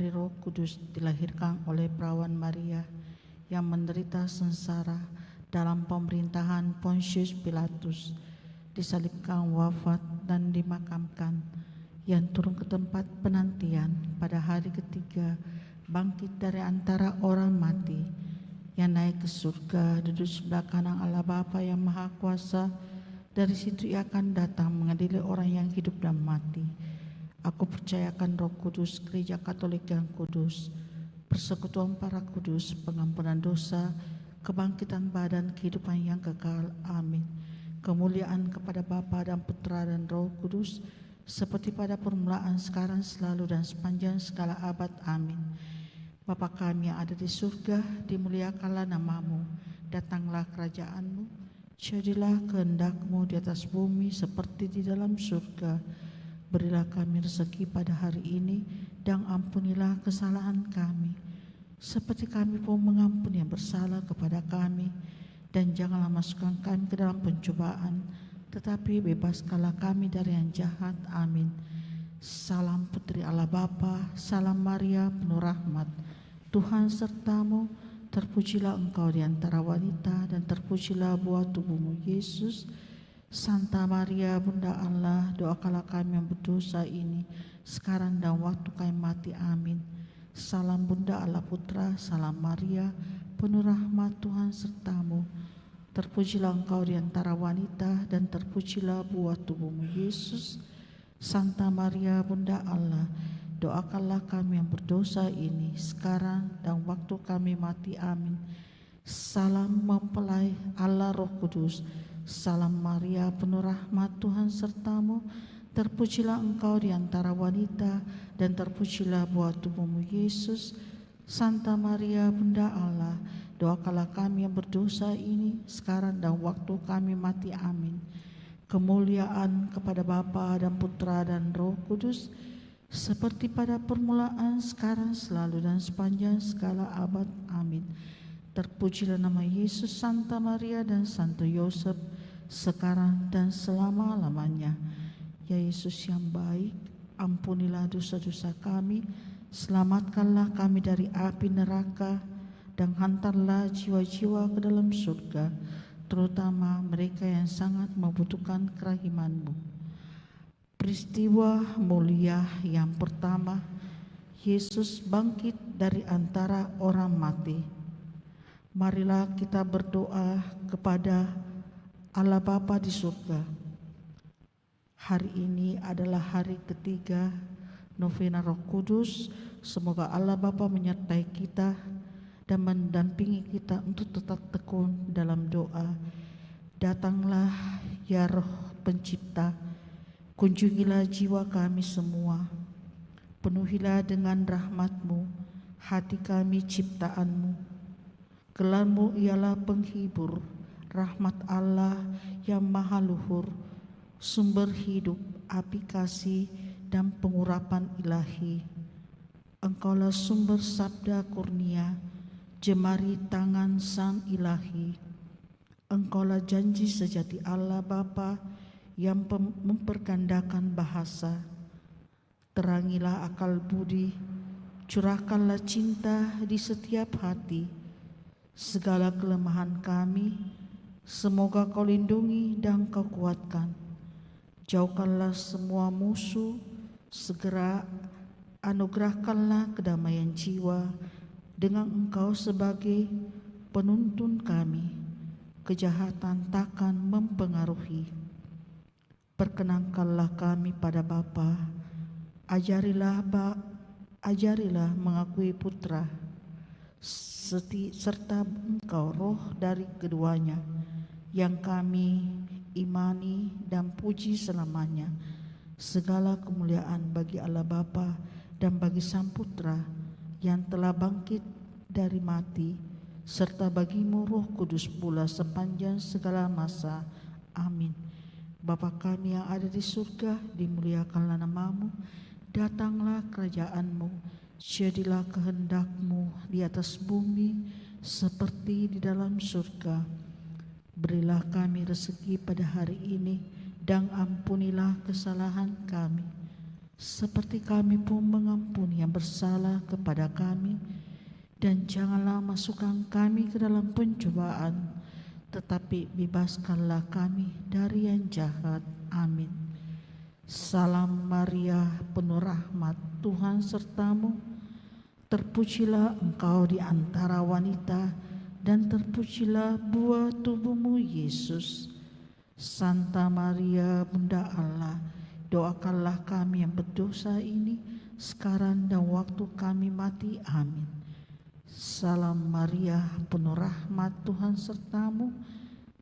dari Roh Kudus dilahirkan oleh perawan Maria yang menderita sengsara dalam pemerintahan Pontius Pilatus, disalibkan, wafat, dan dimakamkan, yang turun ke tempat penantian, pada hari ketiga bangkit dari antara orang mati, yang naik ke surga, duduk sebelah kanan Allah Bapa yang Maha Kuasa. Dari situ ia akan datang mengadili orang yang hidup dan mati. Aku percayakan Roh Kudus, Gereja Katolik yang kudus, persekutuan para kudus, pengampunan dosa, kebangkitan badan, kehidupan yang kekal. Amin. Kemuliaan kepada Bapa dan Putra dan Roh Kudus, seperti pada permulaan, sekarang, selalu, dan sepanjang segala abad. Amin. Bapa kami yang ada di surga, dimuliakanlah nama-Mu, datanglah kerajaan-Mu, jadilah kehendak-Mu di atas bumi seperti di dalam surga. Berilah kami rezeki pada hari ini, dan ampunilah kesalahan kami, seperti kami pun mengampuni yang bersalah kepada kami. Dan janganlah masukkan kami ke dalam pencobaan, tetapi bebaskanlah kami dari yang jahat. Amin. Salam Putri Allah Bapa, salam Maria penuh rahmat, Tuhan sertamu, terpujilah engkau di antara wanita, dan terpujilah buah tubuhmu Yesus. Santa Maria Bunda Allah, doakanlah kami yang berdosa ini, sekarang dan waktu kami mati. Amin. Salam Bunda Allah Putra, salam Maria penuh rahmat, Tuhan sertamu, terpujilah engkau di antara wanita, dan terpujilah buah tubuhmu Yesus. Santa Maria Bunda Allah, doakanlah kami yang berdosa ini, sekarang dan waktu kami mati. Amin. Salam mempelai Allah Roh Kudus, salam Maria penuh rahmat, Tuhan sertamu, terpujilah engkau di antara wanita, dan terpujilah buah tubuhmu Yesus. Santa Maria Bunda Allah, doakanlah kami yang berdosa ini, sekarang dan waktu kami mati. Amin. Kemuliaan kepada Bapa dan Putra dan Roh Kudus, seperti pada permulaan, sekarang, selalu, dan sepanjang segala abad. Amin. Terpujilah nama Yesus, Santa Maria dan Santo Yosef, sekarang dan selama-lamanya. Ya Yesus yang baik, ampunilah dosa-dosa kami, selamatkanlah kami dari api neraka, dan hantarlah jiwa-jiwa ke dalam surga, terutama mereka yang sangat membutuhkan kerahiman-Mu. Peristiwa mulia yang pertama, Yesus bangkit dari antara orang mati. Marilah kita berdoa kepada Allah Bapa di surga. Hari ini adalah hari ketiga novena Roh Kudus. Semoga Allah Bapa menyertai kita dan mendampingi kita untuk tetap tekun dalam doa. Datanglah ya Roh Pencipta, kunjungilah jiwa kami semua, penuhilah dengan rahmat-Mu hati kami ciptaan-Mu. Gelar-Mu ialah penghibur, rahmat Allah yang maha luhur, sumber hidup, api kasih, dan pengurapan ilahi. Engkaulah sumber sabda kurnia, jemari tangan sang ilahi. Engkaulah janji sejati Allah Bapa yang mempergandakan bahasa. Terangilah akal budi, curahkanlah cinta di setiap hati. Segala kelemahan kami, semoga Kau lindungi dan Kau kuatkan. Jauhkanlah semua musuh, segera anugerahkanlah kedamaian jiwa dengan Engkau sebagai penuntun kami. Kejahatan takkan mempengaruhi. Perkenankanlah kami pada Bapa, ajarilah mengakui Putra, serta Engkau Roh dari keduanya, yang kami imani dan puji selamanya. Segala kemuliaan bagi Allah Bapa dan bagi Sang Putra yang telah bangkit dari mati, serta bagimu Roh Kudus pula sepanjang segala masa. Amin. Bapa kami yang ada di surga, dimuliakanlah nama-Mu, datanglah kerajaan-Mu, jadilah kehendak-Mu di atas bumi seperti di dalam surga. Berilah kami rezeki pada hari ini, dan ampunilah kesalahan kami, seperti kami pun mengampuni yang bersalah kepada kami, dan janganlah masukkan kami ke dalam pencobaan, tetapi bebaskanlah kami dari yang jahat. Amin. Salam Maria, penuh rahmat, Tuhan sertamu. Terpujilah engkau di antara wanita, dan terpujilah buah tubuhmu, Yesus. Santa Maria, Bunda Allah, doakanlah kami yang berdosa ini, sekarang dan waktu kami mati. Amin. Salam Maria, penuh rahmat, Tuhan sertamu.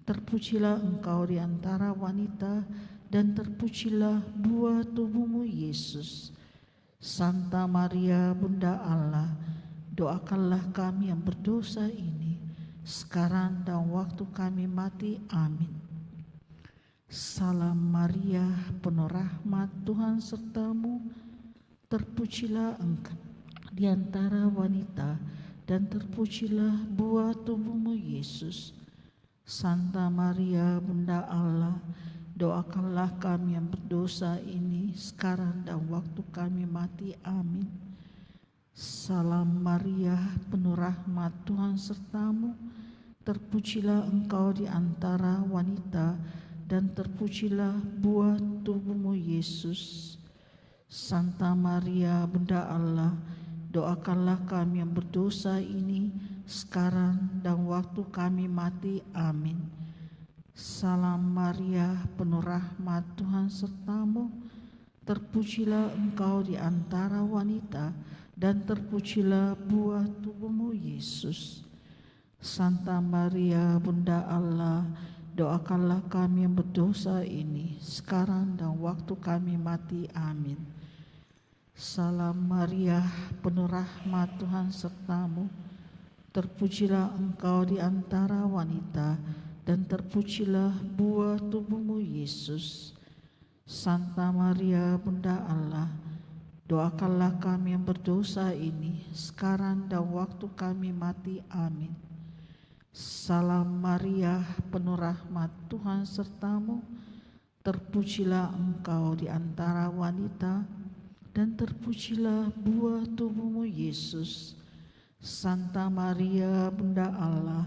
Terpujilah engkau di antara wanita, dan terpujilah buah tubuhmu, Yesus. Santa Maria, Bunda Allah, doakanlah kami yang berdosa ini, sekarang dan waktu kami mati. Amin. Salam Maria, penuh rahmat, Tuhan sertamu. Terpujilah engkau di antara wanita, dan terpujilah buah tubuhmu, Yesus. Santa Maria, Bunda Allah, doakanlah kami yang berdosa ini, sekarang dan waktu kami mati. Amin. Salam Maria, penuh rahmat, Tuhan sertamu. Terpujilah engkau di antara wanita, dan terpujilah buah tubuhmu, Yesus. Santa Maria, Bunda Allah, doakanlah kami yang berdosa ini, sekarang dan waktu kami mati. Amin. Salam Maria, penuh rahmat, Tuhan sertamu. Terpujilah engkau di antara wanita, dan terpujilah buah tubuhmu, Yesus. Santa Maria, Bunda Allah, doakanlah kami yang berdosa ini, sekarang dan waktu kami mati. Amin. Salam Maria, penuh rahmat, Tuhan sertamu. Terpujilah engkau di antara wanita, dan terpujilah buah tubuhmu, Yesus. Santa Maria, Bunda Allah, doakanlah kami yang berdosa ini, sekarang dan waktu kami mati. Amin. Salam Maria, penuh rahmat, Tuhan sertamu. Terpujilah engkau di antara wanita, dan terpujilah buah tubuhmu, Yesus. Santa Maria, Bunda Allah,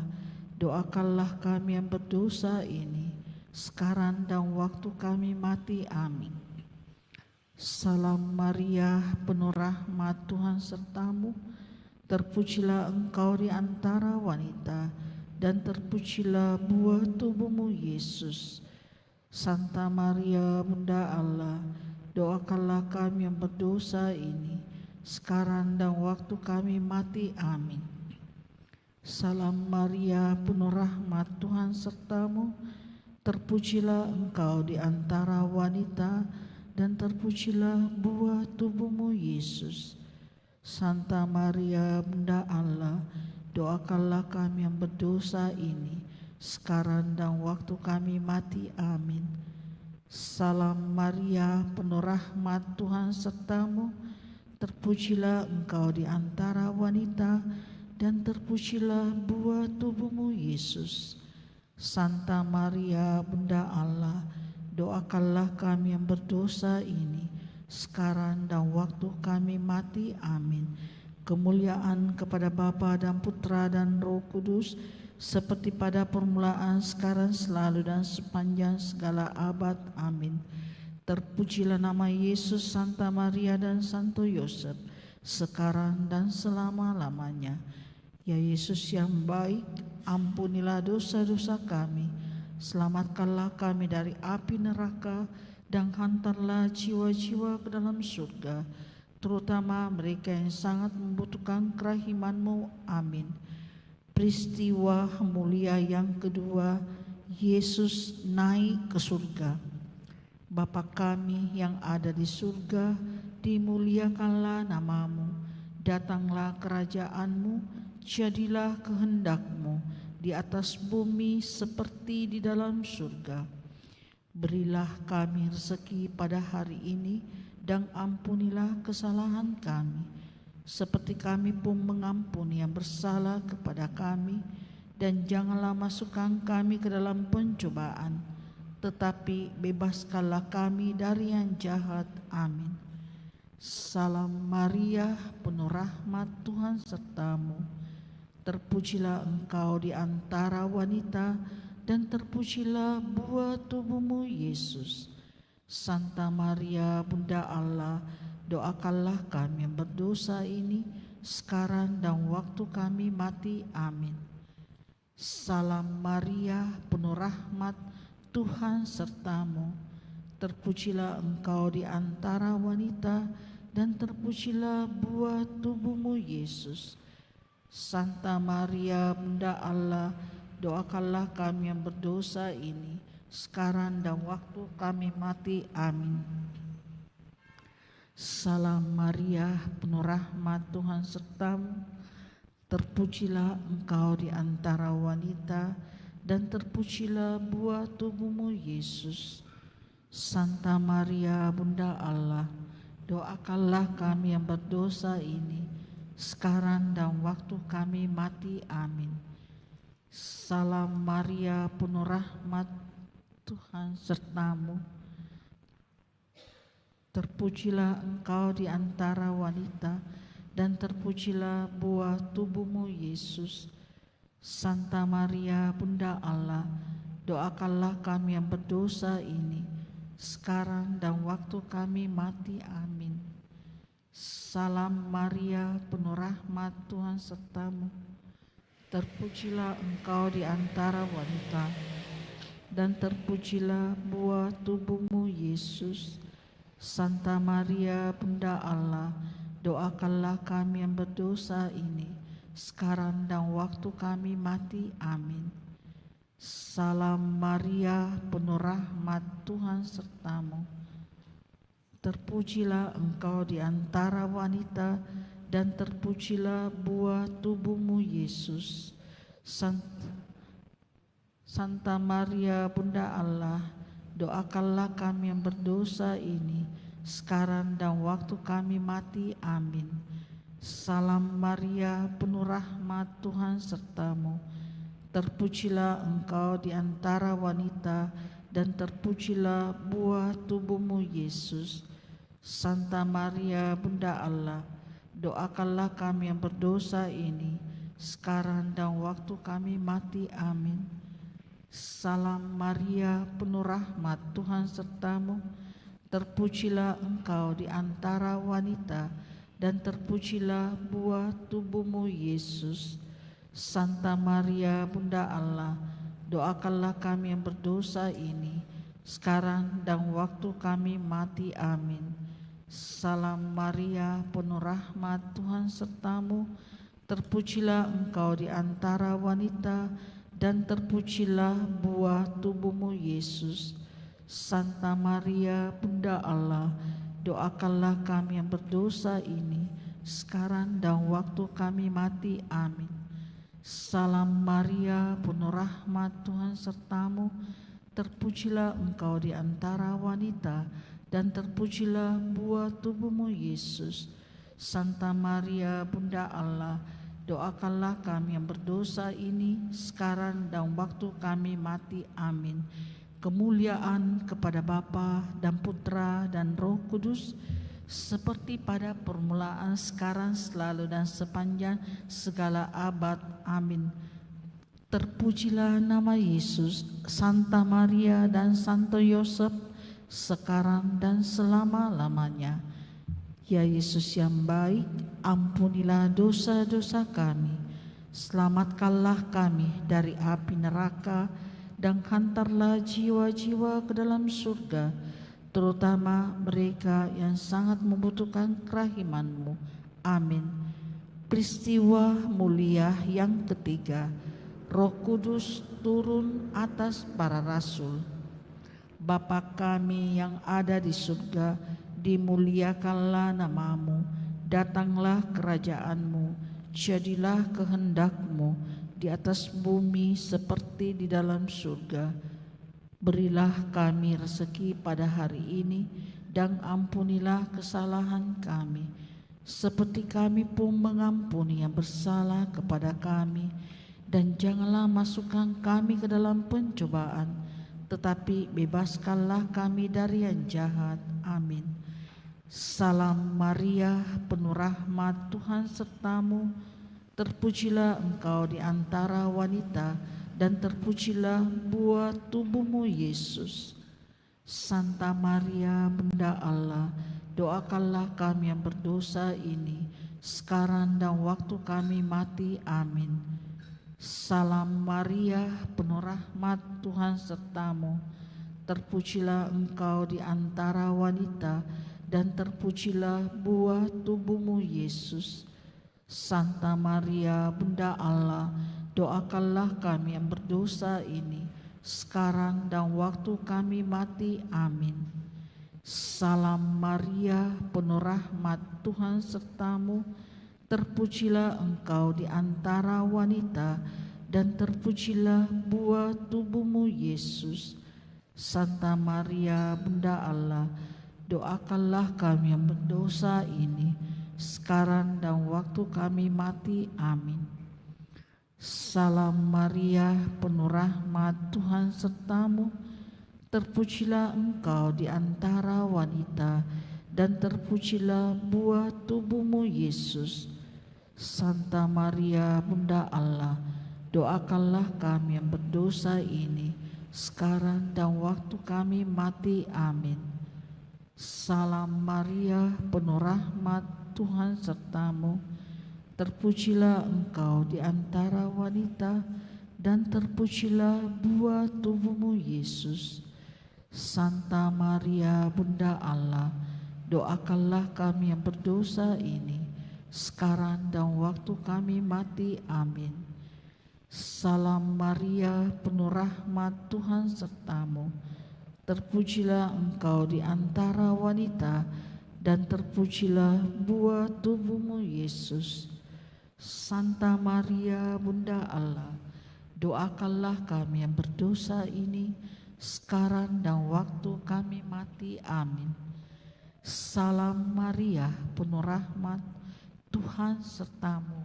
doakanlah kami yang berdosa ini, sekarang dan waktu kami mati. Amin. Salam Maria, penuh rahmat, Tuhan sertamu. Terpujilah engkau di antara wanita, dan terpujilah buah tubuhmu, Yesus. Santa Maria, Bunda Allah, doakanlah kami yang berdosa ini, sekarang dan waktu kami mati. Amin. Salam Maria, penuh rahmat, Tuhan sertamu. Terpujilah engkau di antara wanita, dan terpujilah buah tubuhmu, Yesus. Santa Maria, Bunda Allah, doakanlah kami yang berdosa ini, sekarang dan waktu kami mati. Amin. Salam Maria, penuh rahmat, Tuhan sertamu. Terpujilah engkau di antara wanita, dan terpujilah buah tubuhmu, Yesus. Santa Maria, Bunda Allah, doakanlah kami yang berdosa ini, sekarang dan waktu kami mati. Amin. Kemuliaan kepada Bapa dan Putra dan Roh Kudus, seperti pada permulaan, sekarang, selalu, dan sepanjang segala abad. Amin. Terpujilah nama Yesus, Santa Maria, dan Santo Yosef, sekarang dan selama-lamanya. Ya Yesus yang baik, ampunilah dosa-dosa kami, selamatkanlah kami dari api neraka, dan hantarlah jiwa-jiwa ke dalam surga, terutama mereka yang sangat membutuhkan kerahiman-Mu. Amin. Peristiwa mulia yang kedua, Yesus naik ke surga. Bapa kami yang ada di surga, dimuliakanlah nama-Mu. Datanglah kerajaan-Mu, jadilah kehendak-Mu di atas bumi seperti di dalam surga. Berilah kami rezeki pada hari ini, dan ampunilah kesalahan kami, seperti kami pun mengampuni yang bersalah kepada kami. Dan janganlah masukkan kami ke dalam pencobaan, tetapi bebaskanlah kami dari yang jahat. Amin. Salam Maria, penuh rahmat, Tuhan sertamu. Terpujilah engkau di antara wanita, dan terpujilah buah tubuhmu, Yesus. Santa Maria, Bunda Allah, doakanlah kami yang berdosa ini, sekarang dan waktu kami mati. Amin. Salam Maria, penuh rahmat, Tuhan sertamu. Terpujilah engkau di antara wanita, dan terpujilah buah tubuhmu, Yesus. Santa Maria, Bunda Allah, doakanlah kami yang berdosa ini, sekarang dan waktu kami mati. Amin. Salam Maria, penuh rahmat, Tuhan sertamu. Terpujilah engkau di antara wanita, dan terpujilah buah tubuhmu, Yesus. Santa Maria, Bunda Allah, doakanlah kami yang berdosa ini, sekarang dan waktu kami mati. Amin. Salam Maria, penuh rahmat, Tuhan sertamu. Terpujilah engkau di antara wanita, dan terpujilah buah tubuhmu, Yesus. Santa Maria, Bunda Allah, doakanlah kami yang berdosa ini, sekarang dan waktu kami mati. Amin. Salam Maria, penuh rahmat, Tuhan sertamu. Terpujilah engkau di antara wanita, dan terpujilah buah tubuhmu, Yesus. Santa Maria, Bunda Allah, doakanlah kami yang berdosa ini, sekarang dan waktu kami mati. Amin. Salam Maria, penuh rahmat, Tuhan sertamu. Terpujilah engkau di antara wanita, dan terpujilah buah tubuhmu, Yesus. Santa Maria, Bunda Allah, doakanlah kami yang berdosa ini, sekarang dan waktu kami mati. Amin. Salam Maria, penuh rahmat, Tuhan sertamu. Terpujilah engkau di antara wanita, dan terpujilah buah tubuhmu, Yesus. Santa Maria, Bunda Allah, doakanlah kami yang berdosa ini, sekarang dan waktu kami mati. Amin. Salam Maria, penuh rahmat, Tuhan sertamu. Terpujilah engkau di antara wanita, dan terpujilah buah tubuhmu, Yesus. Santa Maria, Bunda Allah, doakanlah kami yang berdosa ini, sekarang dan waktu kami mati. Amin. Salam Maria, penuh rahmat, Tuhan sertamu. Terpujilah engkau di antara wanita, dan terpujilah buah tubuhmu, Yesus. Santa Maria, Bunda Allah, doakanlah kami yang berdosa ini, sekarang dan waktu kami mati. Amin. Salam Maria, penuh rahmat, Tuhan sertamu. Terpujilah engkau di antara wanita, dan terpujilah buah tubuhmu, Yesus. Santa Maria, Bunda Allah, doakanlah kami yang berdosa ini, sekarang dan waktu kami mati. Amin. Kemuliaan kepada Bapa dan Putra dan Roh Kudus, seperti pada permulaan, sekarang, selalu, dan sepanjang segala abad. Amin. Terpujilah nama Yesus, Santa Maria dan Santo Yosef, sekarang dan selama-lamanya. Ya Yesus yang baik, ampunilah dosa-dosa kami, selamatkanlah kami dari api neraka, dan hantarlah jiwa-jiwa ke dalam surga, terutama mereka yang sangat membutuhkan kerahiman-Mu. Amin. Peristiwa mulia yang ketiga, Roh Kudus turun atas para rasul. Bapa kami yang ada di surga, dimuliakanlah nama-Mu, datanglah kerajaan-Mu, jadilah kehendak-Mu di atas bumi seperti di dalam surga. Berilah kami rezeki pada hari ini, dan ampunilah kesalahan kami, seperti kami pun mengampuni yang bersalah kepada kami. Dan janganlah masukkan kami ke dalam pencobaan, tetapi bebaskanlah kami dari yang jahat. Amin. Salam Maria, penuh rahmat, Tuhan sertamu. Terpujilah engkau di antara wanita, dan terpujilah buah tubuhmu Yesus. Santa Maria, Bunda Allah, doakanlah kami yang berdosa ini, sekarang dan waktu kami mati. Amin. Salam Maria, penuh rahmat, Tuhan sertamu. Terpujilah engkau di antara wanita, dan terpujilah buah tubuhmu Yesus. Santa Maria, Bunda Allah, doakanlah kami yang berdosa ini, sekarang dan waktu kami mati. Amin. Salam Maria, penuh rahmat, Tuhan sertamu. Terpujilah engkau di antara wanita, dan terpujilah buah tubuhmu Yesus. Santa Maria, Bunda Allah, doakanlah kami yang berdosa ini, sekarang dan waktu kami mati. Amin. Salam Maria, penuh rahmat, Tuhan sertamu. Terpujilah engkau di antara wanita, dan terpujilah buah tubuhmu Yesus. Santa Maria, Bunda Allah, doakanlah kami yang berdosa ini, sekarang dan waktu kami mati. Amin. Salam Maria, penuh rahmat, Tuhan sertamu. Terpujilah engkau di antara wanita, dan terpujilah buah tubuhmu Yesus. Santa Maria, Bunda Allah, doakanlah kami yang berdosa ini, sekarang dan waktu kami mati. Amin. Salam Maria, penuh rahmat, Tuhan sertamu. Terpujilah engkau di antara wanita, dan terpujilah buah tubuhmu Yesus. Santa Maria, Bunda Allah, doakanlah kami yang berdosa ini, sekarang dan waktu kami mati. Amin. Salam Maria, penuh rahmat, Tuhan sertamu.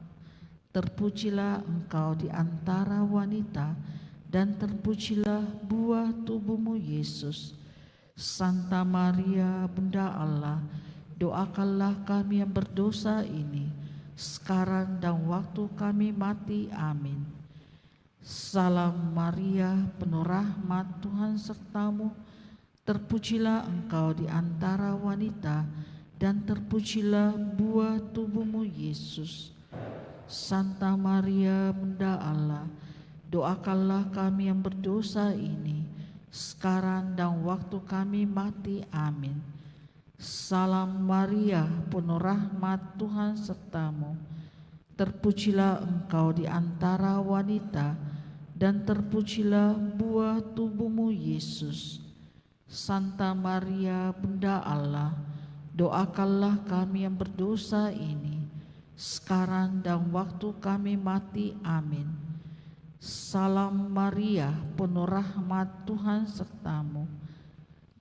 Terpujilah engkau di antara wanita, dan terpujilah buah tubuhmu Yesus. Santa Maria, Bunda Allah, doakanlah kami yang berdosa ini, sekarang dan waktu kami mati. Amin. Salam Maria, penuh rahmat, Tuhan sertamu. Terpujilah engkau di antara wanita, dan terpujilah buah tubuhmu Yesus. Santa Maria, Bunda Allah, doakanlah kami yang berdosa ini, sekarang dan waktu kami mati. Amin. Salam Maria, penuh rahmat, Tuhan sertamu. Terpujilah engkau di antara wanita, dan terpujilah buah tubuhmu Yesus. Santa Maria, Bunda Allah, doakanlah kami yang berdosa ini, sekarang dan waktu kami mati. Amin. Salam Maria, penuh rahmat, Tuhan sertamu.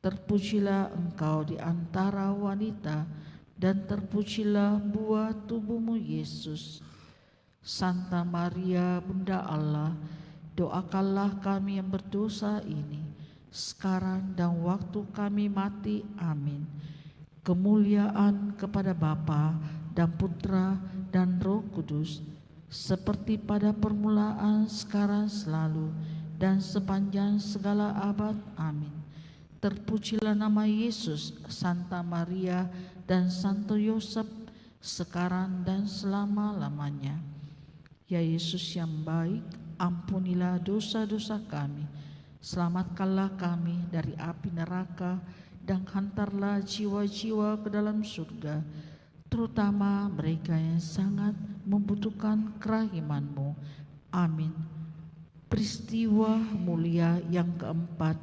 Terpujilah engkau di antara wanita, dan terpujilah buah tubuhmu Yesus. Santa Maria, Bunda Allah, doakanlah kami yang berdosa ini, sekarang dan waktu kami mati. Amin. Kemuliaan kepada Bapa dan Putra dan Roh Kudus, seperti pada permulaan, sekarang, selalu, dan sepanjang segala abad. Amin. Terpujilah nama Yesus, Santa Maria, dan Santo Yosef, sekarang dan selama-lamanya. Ya Yesus yang baik, ampunilah dosa-dosa kami, selamatkanlah kami dari api neraka, dan hantarlah jiwa-jiwa ke dalam surga, terutama mereka yang sangat membutuhkan kerahiman-Mu. Amin. Peristiwa mulia yang keempat,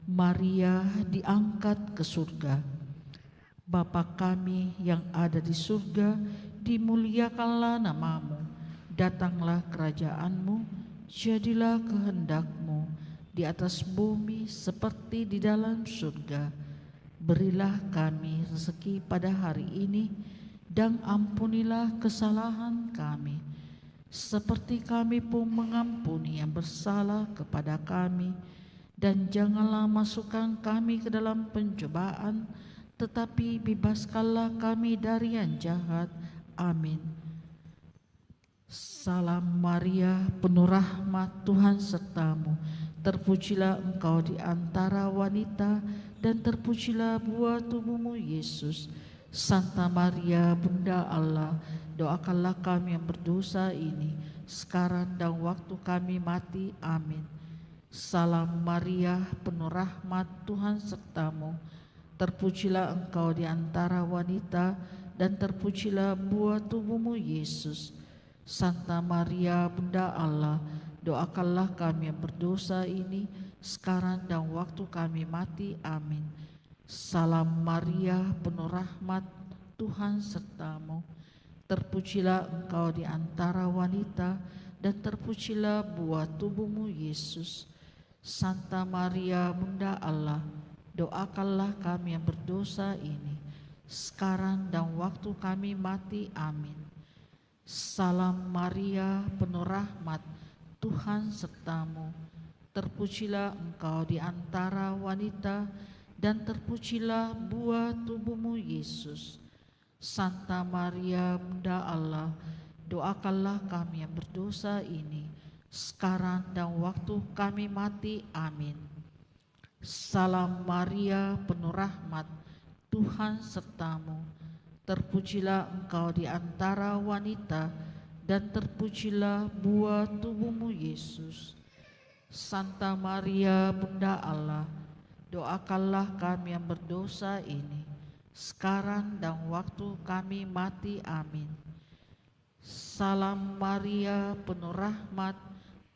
Maria diangkat ke surga. Bapa kami yang ada di surga, dimuliakanlah nama-Mu. Datanglah kerajaan-Mu, jadilah kehendak-Mu di atas bumi seperti di dalam surga. Berilah kami rezeki pada hari ini, dan ampunilah kesalahan kami, seperti kami pun mengampuni yang bersalah kepada kami. Dan janganlah masukkan kami ke dalam pencobaan, tetapi bebaskanlah kami dari yang jahat. Amin. Salam Maria, penuh rahmat, Tuhan sertamu. Terpujilah engkau di antara wanita, dan terpujilah buah tubuhmu, Yesus. Santa Maria, Bunda Allah, doakanlah kami yang berdosa ini, sekarang dan waktu kami mati. Amin. Salam Maria, penuh rahmat, Tuhan sertamu. Terpujilah engkau di antara wanita, dan terpujilah buah tubuhmu, Yesus. Santa Maria, Bunda Allah, doakanlah kami yang berdosa ini, sekarang dan waktu kami mati. Amin. Salam Maria, penuh rahmat, Tuhan sertamu. Terpujilah engkau di antara wanita, dan terpujilah buah tubuhmu, Yesus. Santa Maria, Bunda Allah, doakanlah kami yang berdosa ini, sekarang dan waktu kami mati. Amin. Salam Maria, penuh rahmat, Tuhan sertamu. Terpujilah engkau di antara wanita, dan terpujilah buah tubuhmu, Yesus. Santa Maria, Bunda Allah, doakanlah kami yang berdosa ini, sekarang dan waktu kami mati. Amin. Salam Maria, penuh rahmat, Tuhan sertamu. Terpujilah engkau di antara wanita, dan terpujilah buah tubuhmu, Yesus. Santa Maria, Bunda Allah, doakanlah kami yang berdosa ini, sekarang dan waktu kami mati. Amin. Salam Maria, penuh rahmat,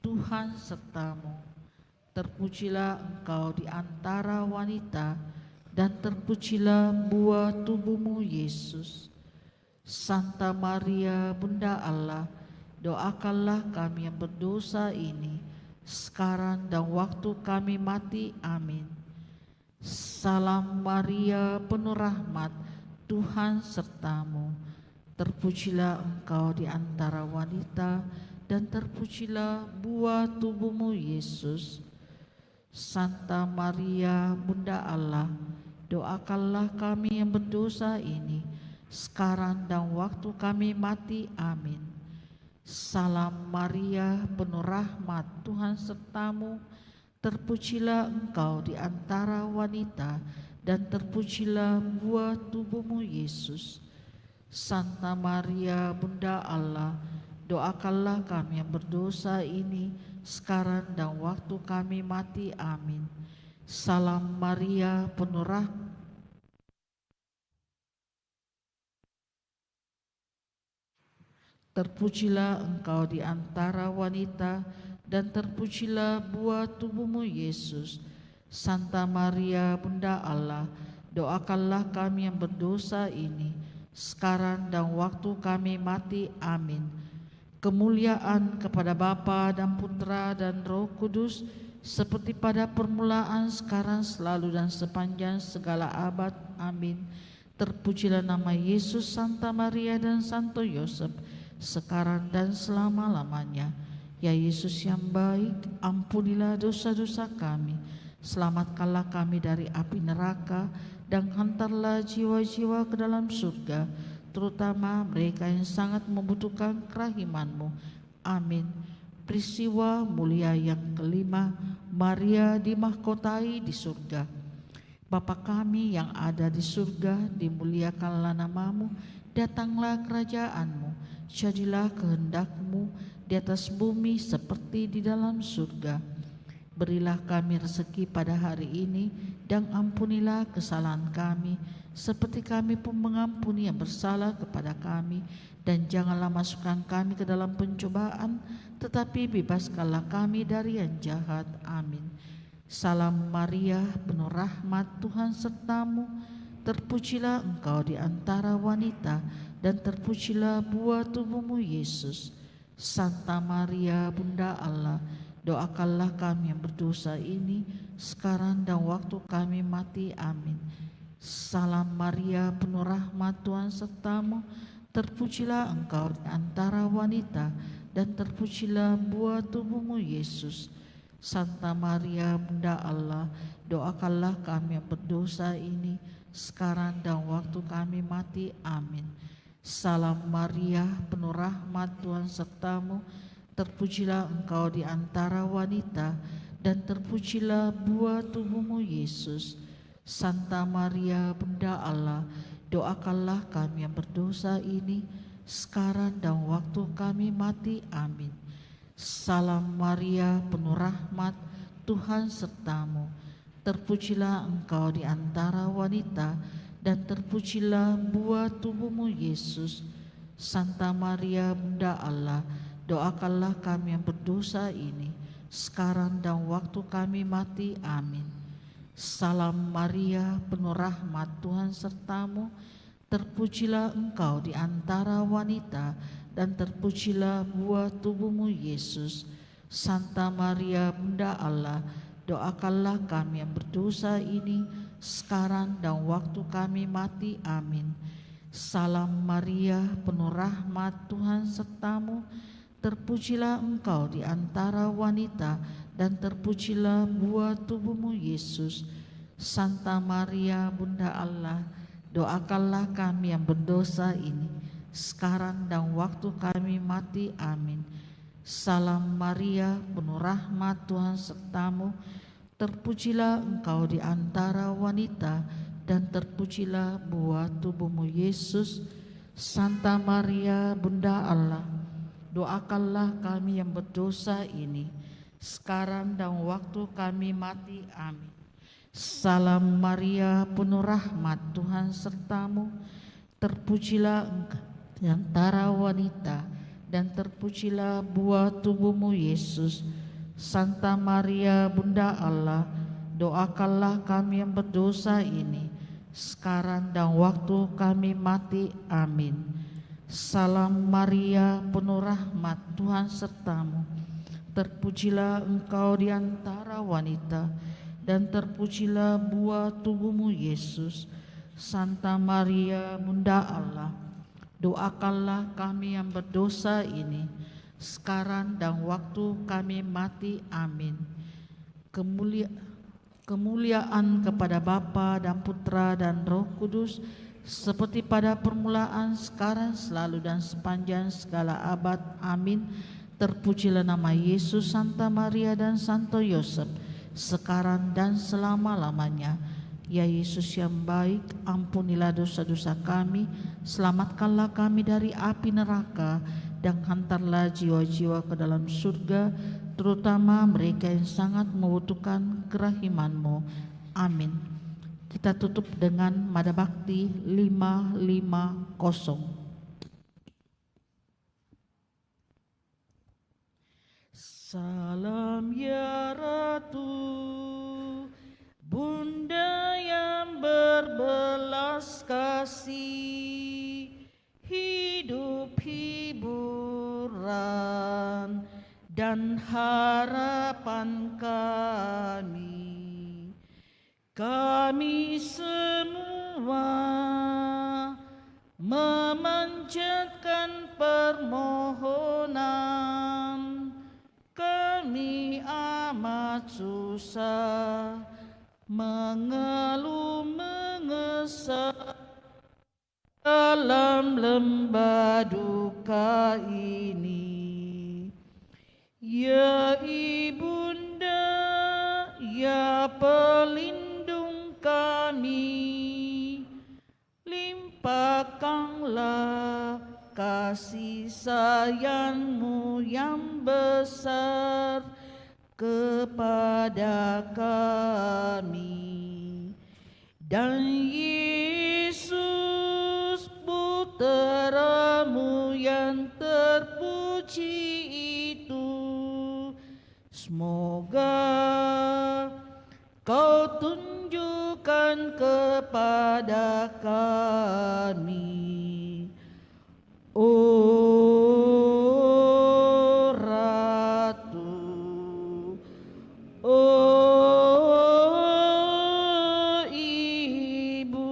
Tuhan sertamu. Terpujilah engkau di antara wanita, dan terpujilah buah tubuhmu, Yesus. Santa Maria, Bunda Allah, doakanlah kami yang berdosa ini, sekarang dan waktu kami mati. Amin. Salam Maria, penuh rahmat, Tuhan sertamu. Terpujilah engkau di antara wanita, dan terpujilah buah tubuhmu, Yesus. Santa Maria, Bunda Allah, doakanlah kami yang berdosa ini, sekarang dan waktu kami mati. Amin. Salam Maria, penuh rahmat, Tuhan sertamu. Terpujilah engkau di antara wanita, dan terpujilah buah tubuhmu, Yesus. Santa Maria, Bunda Allah, doakanlah kami yang berdosa ini, sekarang dan waktu kami mati. Amin. Salam Maria, penuh rahmat, terpujilah engkau di antara wanita, dan terpujilah buah tubuhmu, Yesus. Santa Maria, Bunda Allah, doakanlah kami yang berdosa ini, sekarang dan waktu kami mati. Amin. Kemuliaan kepada Bapa dan Putra dan Roh Kudus, seperti pada permulaan, sekarang, selalu, dan sepanjang segala abad. Amin. Terpujilah nama Yesus, Santa Maria, dan Santo Yosef, sekarang dan selama-lamanya. Ya Yesus yang baik, ampunilah dosa-dosa kami, selamatkanlah kami dari api neraka, dan hantarlah jiwa-jiwa ke dalam surga, terutama mereka yang sangat membutuhkan kerahiman-Mu. Amin. Peristiwa mulia yang kelima, Maria dimahkotai di surga. Bapa kami yang ada di surga, dimuliakanlah nama-Mu, datanglah kerajaan-Mu, jadilah kehendak-Mu di atas bumi seperti di dalam surga. Berilah kami rezeki pada hari ini, dan ampunilah kesalahan kami, seperti kami pun mengampuni yang bersalah kepada kami. Dan janganlah masukkan kami ke dalam pencobaan, tetapi bebaskanlah kami dari yang jahat. Amin. Salam Maria, penuh rahmat, Tuhan sertamu. Terpujilah engkau di antara wanita, dan terpujilah buah tubuhmu, Yesus. Santa Maria, Bunda Allah, doakanlah kami yang berdosa ini, sekarang dan waktu kami mati. Amin. Salam Maria, penuh rahmat, Tuhan sertamu. Terpujilah engkau di antara wanita, dan terpujilah buah tubuhmu, Yesus. Santa Maria, Bunda Allah, doakanlah kami yang berdosa ini, sekarang dan waktu kami mati. Amin. Salam Maria, penuh rahmat, Tuhan sertamu, terpujilah engkau di antara wanita, dan terpujilah buah tubuhmu Yesus. Santa Maria, Bunda Allah, doakanlah kami yang berdosa ini, sekarang dan waktu kami mati. Amin. Salam Maria, penuh rahmat, Tuhan sertamu, terpujilah engkau di antara wanita, dan terpujilah buah tubuhmu Yesus. Santa Maria, Bunda Allah, doakanlah kami yang berdosa ini, sekarang dan waktu kami mati. Amin. Salam Maria, penuh rahmat, Tuhan sertamu, terpujilah engkau di antara wanita, dan terpujilah buah tubuhmu Yesus. Santa Maria, Bunda Allah, doakanlah kami yang berdosa ini, sekarang dan waktu kami mati. Amin. Salam Maria, penuh rahmat, Tuhan sertamu, terpujilah engkau di antara wanita, dan terpujilah buah tubuhmu Yesus. Santa Maria, Bunda Allah, doakanlah kami yang berdosa ini, sekarang dan waktu kami mati. Amin. Salam Maria, penuh rahmat, Tuhan sertamu, terpujilah engkau di antara wanita, dan terpujilah buah tubuhmu Yesus. Santa Maria, Bunda Allah, doakanlah kami yang berdosa ini, sekarang dan waktu kami mati. Amin. Salam Maria, penuh rahmat, Tuhan sertamu, terpujilah engkau di antara wanita, dan terpujilah buah tubuhmu Yesus. Santa Maria, Bunda Allah, doakanlah kami yang berdosa ini, sekarang dan waktu kami mati. Amin. Salam Maria, penuh rahmat, Tuhan sertamu, terpujilah engkau di antara wanita, dan terpujilah buah tubuhmu Yesus. Santa Maria, Bunda Allah, doakanlah kami yang berdosa ini, sekarang dan waktu kami mati. Amin. Kemuliaan kepada Bapa dan Putra dan Roh Kudus, seperti pada permulaan, sekarang, selalu, dan sepanjang segala abad. Amin. Terpujilah nama Yesus, Santa Maria, dan Santo Yosef, sekarang dan selama-lamanya. Ya Yesus yang baik, ampunilah dosa-dosa kami, selamatkanlah kami dari api neraka, dan hantarlah jiwa-jiwa ke dalam surga, terutama mereka yang sangat membutuhkan kerahiman-Mu. Amin. Kita tutup dengan Mada Bakti 550. Salam ya Ratu, Bunda yang berbelas kasih, hidup, hiburan, dan harapan kami. Kami semua memanjatkan permohonan, kami amat susah, mengeluh mengesah dalam lembah duka ini. Ya Ibunda, ya pelindung kami, limpahkanlah kasih sayang-Mu yang besar kepada kami. Dan Yesus, Putra-Mu yang terpuji itu, semoga Kau tunjukkan kepada kami, oh Ratu, oh Ibu,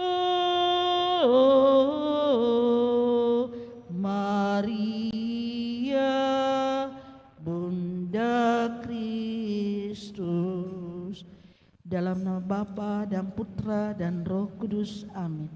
oh Maria, Bunda Kristus. Dalam nama Bapa dan Putra dan Roh Kudus. Amin.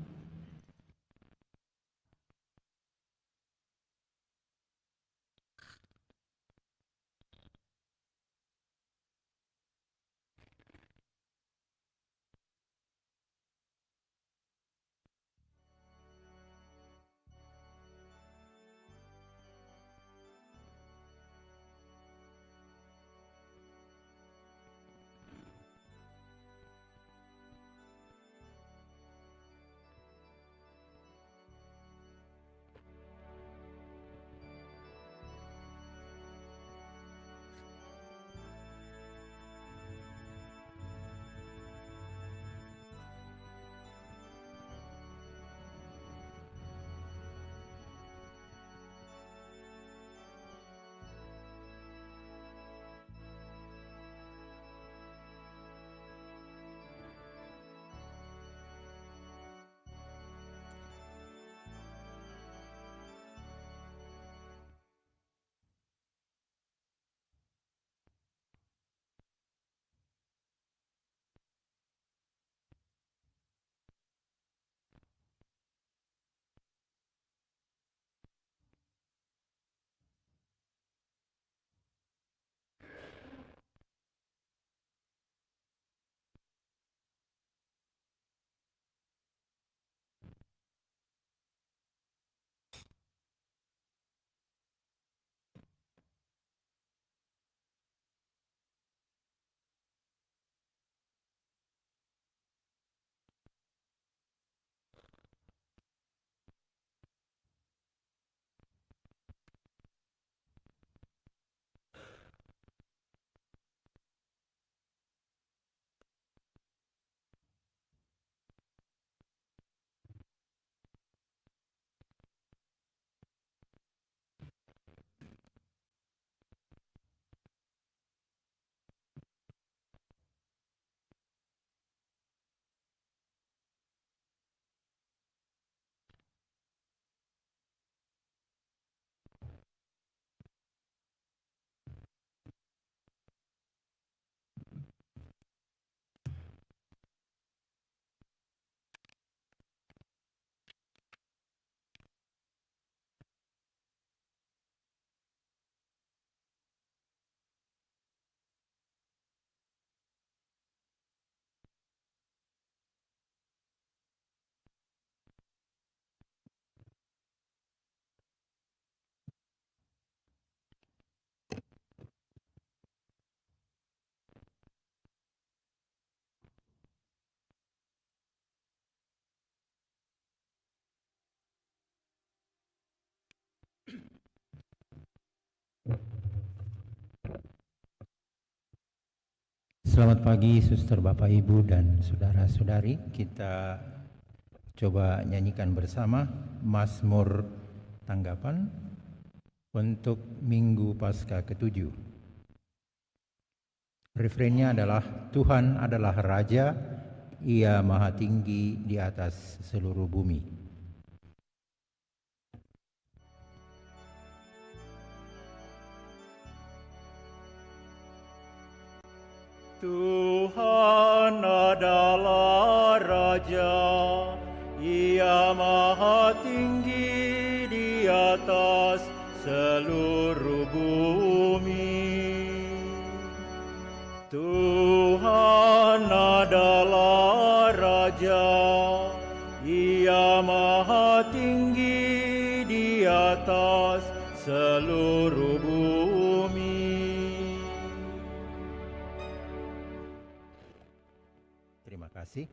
Selamat pagi suster, Bapak, Ibu, dan saudara-saudari. Kita coba nyanyikan bersama Mazmur Tanggapan untuk Minggu Paskah ke-7. Refrennya adalah Tuhan adalah Raja, Ia Maha Tinggi di atas seluruh bumi. Tuhan adalah Raja, Ia Maha Tinggi di atas seluruh bumi. Tuhan adalah Raja, Ia Maha Tinggi di atas seluruh bumi. Terima kasih.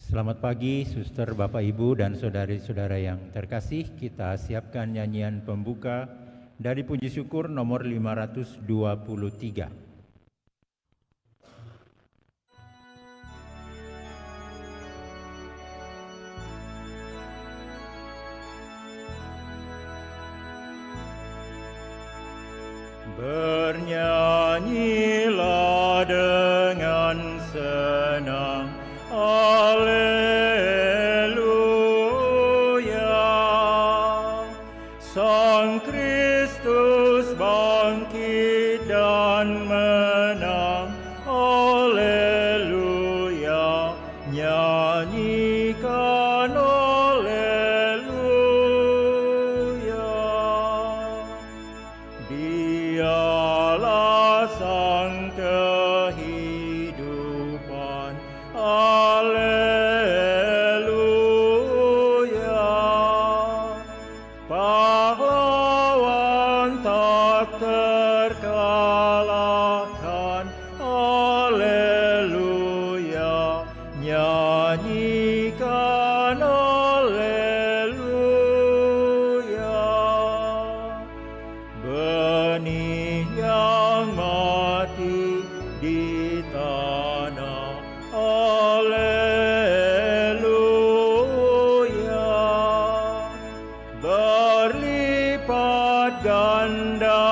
Selamat pagi, suster, Bapak, Ibu, dan saudari-saudara yang terkasih. Kita siapkan nyanyian pembuka dari puji syukur nomor 523. Bernyanyilah dengan senang, Haleluya. Sang Kristus bangkit dan menang, Haleluya. Nyanyikan Haleluya. Dialah sang kehidupan, Haleluya. Pahlawan tak terkalahkan, Haleluya. Nyanyikan Haleluya. Benih yang mati di tanah, Haleluya. Berlipat ganda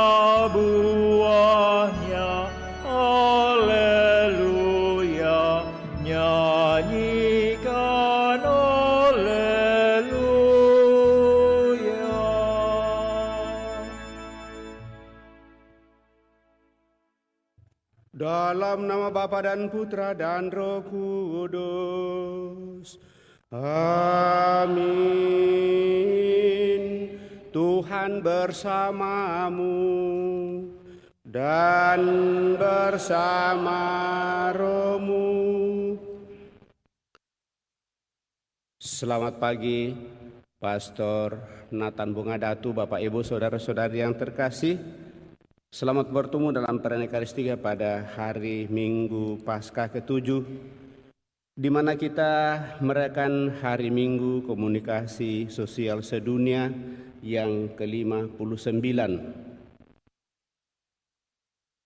buahnya, Haleluya. Nyanyikan Haleluya. Dalam nama Bapa dan Putra dan Roh Kudus. Amin. Tuhan bersamamu dan bersama rohmu. Selamat pagi, Pastor Nathan Bungadatu, Bapak Ibu, Saudara-saudari yang terkasih. Selamat bertemu dalam perayaan Ekaristia pada hari Minggu Paskah ke-7, di mana kita merayakan hari Minggu Komunikasi Sosial Sedunia yang ke-59.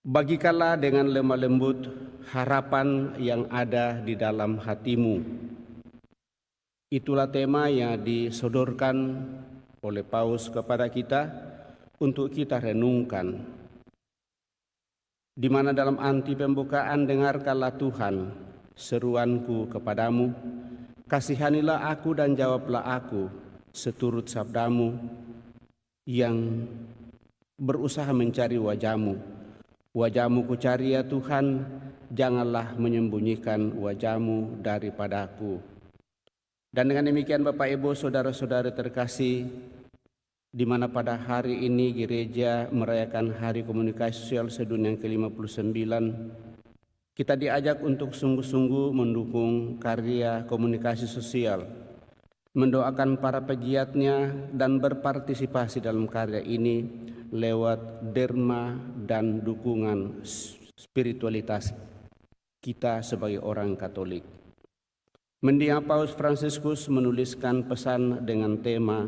Bagikanlah dengan lemah lembut harapan yang ada di dalam hatimu. Itulah tema yang disodorkan oleh Paus kepada kita untuk kita renungkan. Di mana dalam anti pembukaan, dengarkanlah Tuhan seruanku kepadamu, kasihanilah aku dan jawablah aku seturut sabdamu, yang berusaha mencari wajahmu. Wajahmu ku cari ya Tuhan, janganlah menyembunyikan wajahmu daripadaku. Dan dengan demikian Bapak Ibu Saudara-saudara terkasih, di mana pada hari ini gereja merayakan Hari Komunikasi Sosial Sedunia yang ke-59, kita diajak untuk sungguh-sungguh mendukung karya komunikasi sosial, mendoakan para pegiatnya dan berpartisipasi dalam karya ini lewat derma dan dukungan spiritualitas kita sebagai orang Katolik. Mendiang Paus Fransiskus menuliskan pesan dengan tema,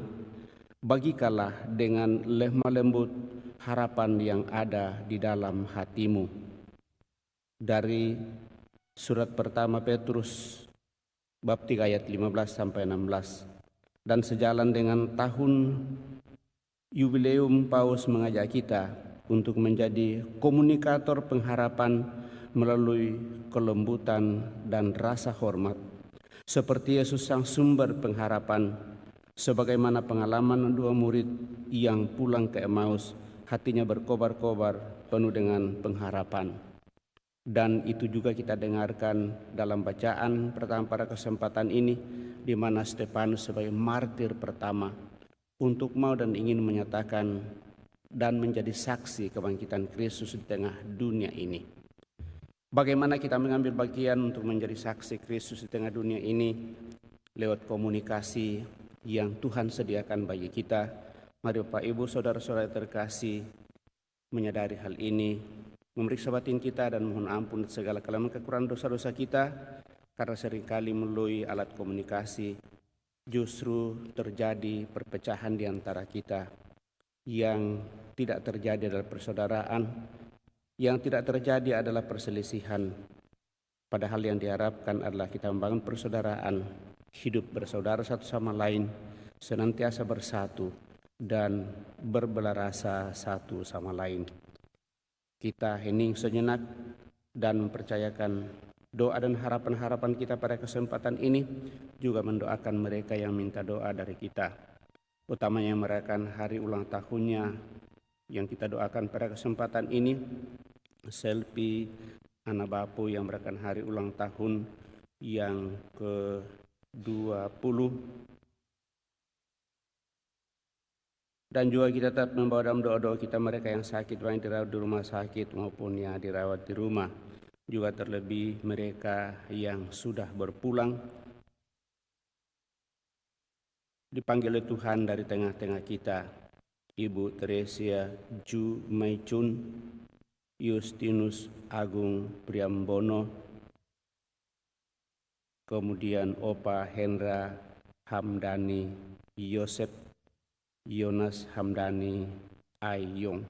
bagikanlah dengan lemah lembut harapan yang ada di dalam hatimu. Dari surat pertama Petrus bab 3 ayat 15-16. Dan sejalan dengan tahun yubileum, Paus mengajak kita untuk menjadi komunikator pengharapan melalui kelembutan dan rasa hormat, seperti Yesus sang sumber pengharapan. Sebagaimana pengalaman dua murid yang pulang ke Emmaus, hatinya berkobar-kobar penuh dengan pengharapan. Dan itu juga kita dengarkan dalam bacaan pertama pada kesempatan ini, di mana Stefanus sebagai martir pertama untuk mau dan ingin menyatakan dan menjadi saksi kebangkitan Kristus di tengah dunia ini. Bagaimana kita mengambil bagian untuk menjadi saksi Kristus di tengah dunia ini? Lewat komunikasi yang Tuhan sediakan bagi kita. Mari Bapak Ibu Saudara-saudara terkasih menyadari hal ini, memeriksa batin kita dan mohon ampun segala kelemahan kekurangan dosa-dosa kita, karena seringkali melalui alat komunikasi justru terjadi perpecahan di antara kita. Yang tidak terjadi adalah persaudaraan, yang tidak terjadi adalah perselisihan. Padahal yang diharapkan adalah kita membangun persaudaraan, hidup bersaudara satu sama lain, senantiasa bersatu dan berbelah rasa satu sama lain. Kita hening sejenak dan mempercayakan doa dan harapan-harapan kita pada kesempatan ini, juga mendoakan mereka yang minta doa dari kita. Utamanya yang merayakan hari ulang tahunnya yang kita doakan pada kesempatan ini, Selvi Anabapu yang merayakan hari ulang tahun yang ke-20. Dan juga kita tetap membawa dalam doa-doa kita mereka yang sakit, baik dirawat di rumah sakit maupun yang dirawat di rumah. Juga terlebih mereka yang sudah berpulang, dipanggil oleh Tuhan dari tengah-tengah kita. Ibu Teresia Ju Maicun, Justinus Agung Priambono, kemudian Opa Hendra Hamdani Yosep, Yonas Hamdani Ayong.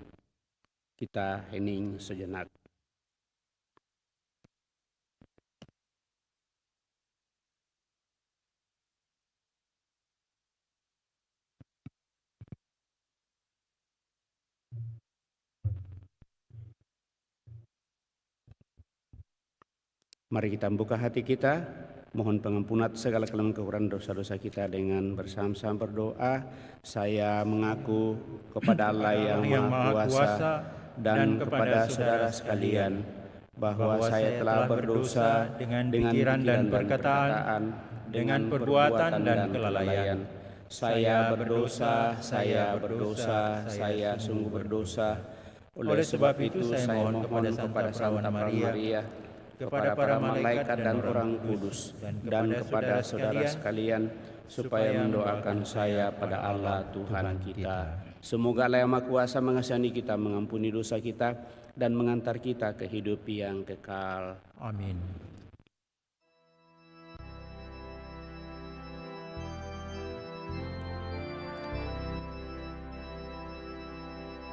Kita hening sejenak. Mari kita buka hati kita, mohon pengampunan segala kelemahan kekurangan dosa-dosa kita dengan bersama-sama berdoa. Saya mengaku kepada Allah yang Maha Kuasa dan kepada saudara sekalian bahwa saya telah berdosa dengan pikiran dan perkataan, dengan perbuatan dan kelalaian. Saya berdosa, saya sungguh berdosa. Oleh sebab itu saya mohon kepada Santa Maria, kepada para malaikat dan orang kudus, dan kepada saudara sekalian, supaya mendoakan saya pada Allah Tuhan kita. Semoga Allah yang Maha Kuasa mengasihani kita, mengampuni dosa kita, dan mengantar kita ke hidup yang kekal. Amin.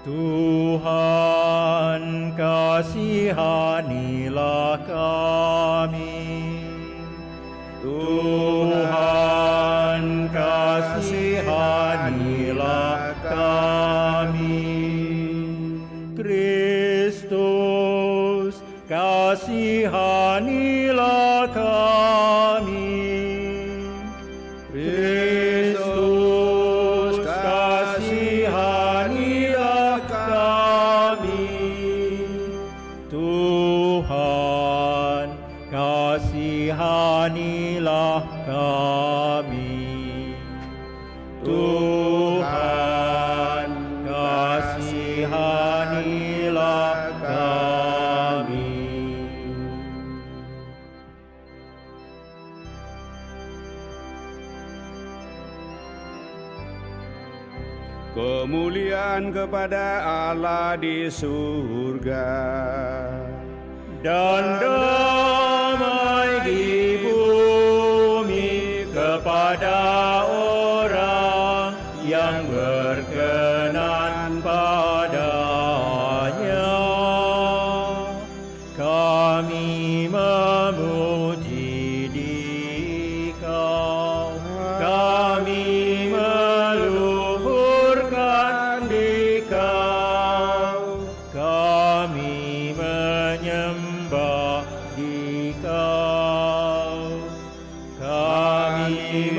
Tuhan, kasihanilah kami. Tuhan, kasihanilah kami. Kristus, kasihanilah kami. Kristus, kasihanilah kami. Tuhan, kasihanilah kami. Tuhan, kasihanilah kami. Kemuliaan kepada Allah di surga Dan damai di bumi kepada orang yang berkenan padanya. Kami memuji Dikau, kami meluhurkan Dikau, kami menyembah Dikau, kami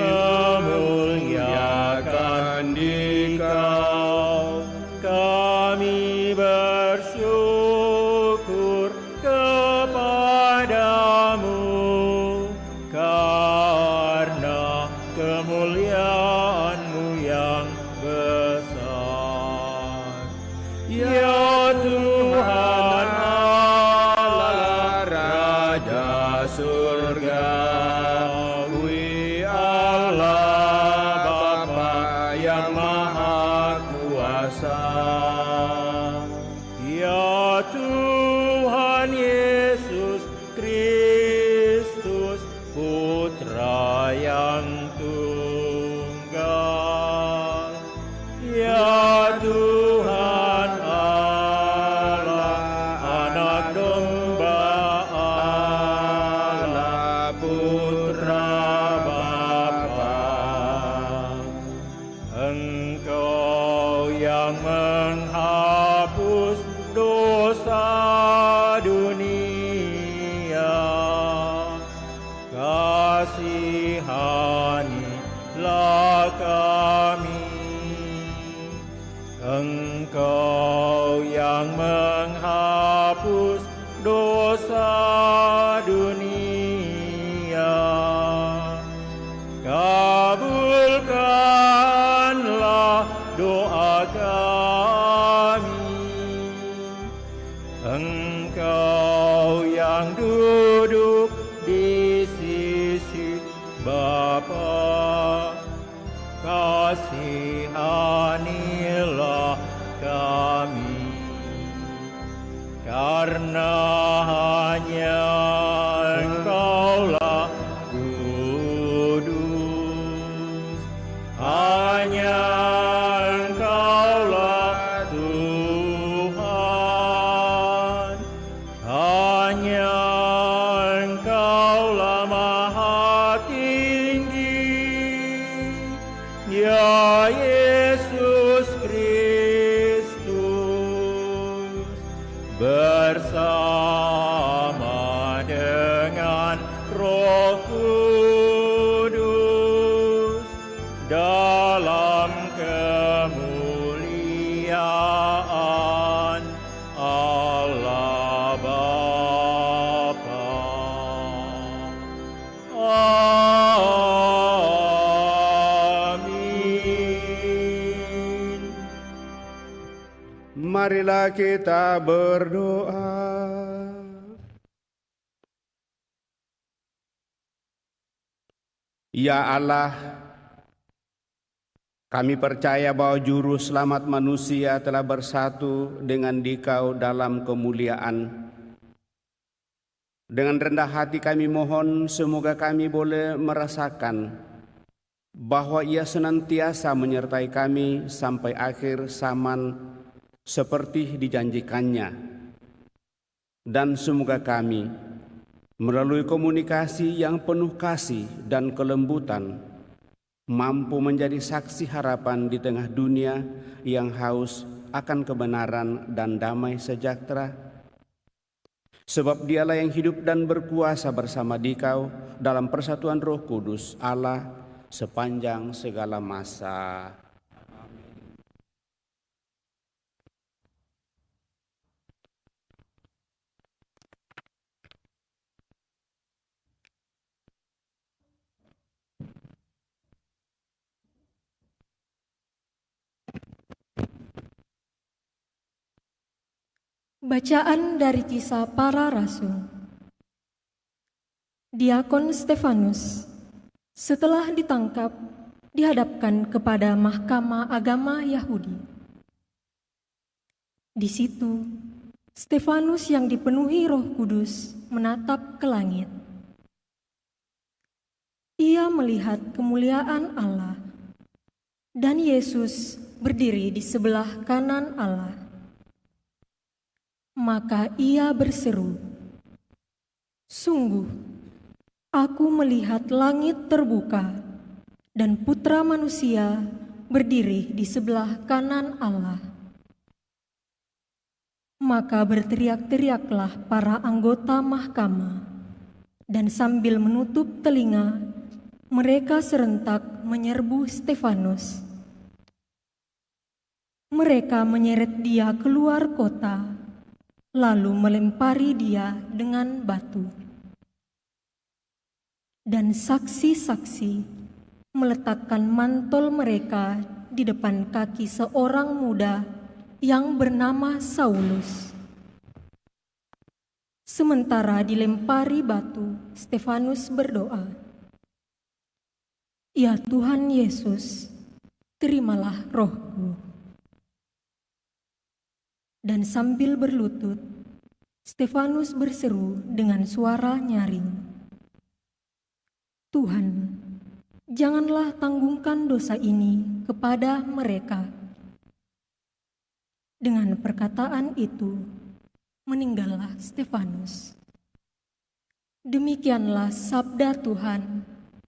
Tiga yang tunggal, ya Tuhan Allah, Anak Domba Allah, Putra Bapa. Engkau yang menghapus dosa dunia, kasihanilah kami. Engkau yang menghapus dosa dunia, kabulkanlah doa kami. Engkau yang duduk di sisi Bapa, kasihanilah kami. Karena hanya Engkaulah kudus, hanya Engkaulah Tuhan, hanya Engkaulah Maha Tinggi, ya Yesus Kristus, bersama dengan Roh Kudus, dalam kemuliaan Allah Bapa. Amin. Marilah kita berdoa. Ya Allah, kami percaya bahwa juru selamat manusia telah bersatu dengan Dikau dalam kemuliaan. Dengan rendah hati kami mohon semoga kami boleh merasakan bahwa Ia senantiasa menyertai kami sampai akhir zaman seperti dijanjikannya. Dan semoga kami melalui komunikasi yang penuh kasih dan kelembutan mampu menjadi saksi harapan di tengah dunia yang haus akan kebenaran dan damai sejahtera. Sebab Dialah yang hidup dan berkuasa bersama Dikau dalam persatuan Roh Kudus Allah sepanjang segala masa. Bacaan dari Kisah Para Rasul. Diakon Stefanus setelah ditangkap dihadapkan kepada Mahkamah Agama Yahudi. Di situ Stefanus yang dipenuhi Roh Kudus menatap ke langit. Ia melihat kemuliaan Allah dan Yesus berdiri di sebelah kanan Allah. Maka ia berseru, "Sungguh, aku melihat langit terbuka dan Putra Manusia berdiri di sebelah kanan Allah." Maka berteriak-teriaklah para anggota mahkamah, dan sambil menutup telinga, mereka serentak menyerbu Stefanus. Mereka menyeret dia keluar kota, lalu melempari dia dengan batu. Dan saksi-saksi meletakkan mantel mereka di depan kaki seorang muda yang bernama Saulus. Sementara dilempari batu, Stefanus berdoa, "Ya Tuhan Yesus, terimalah rohku." Dan sambil berlutut, Stefanus berseru dengan suara nyaring, "Tuhan, Janganlah tanggungkan dosa ini kepada mereka. Dengan perkataan itu, meninggallah Stefanus. Demikianlah sabda Tuhan.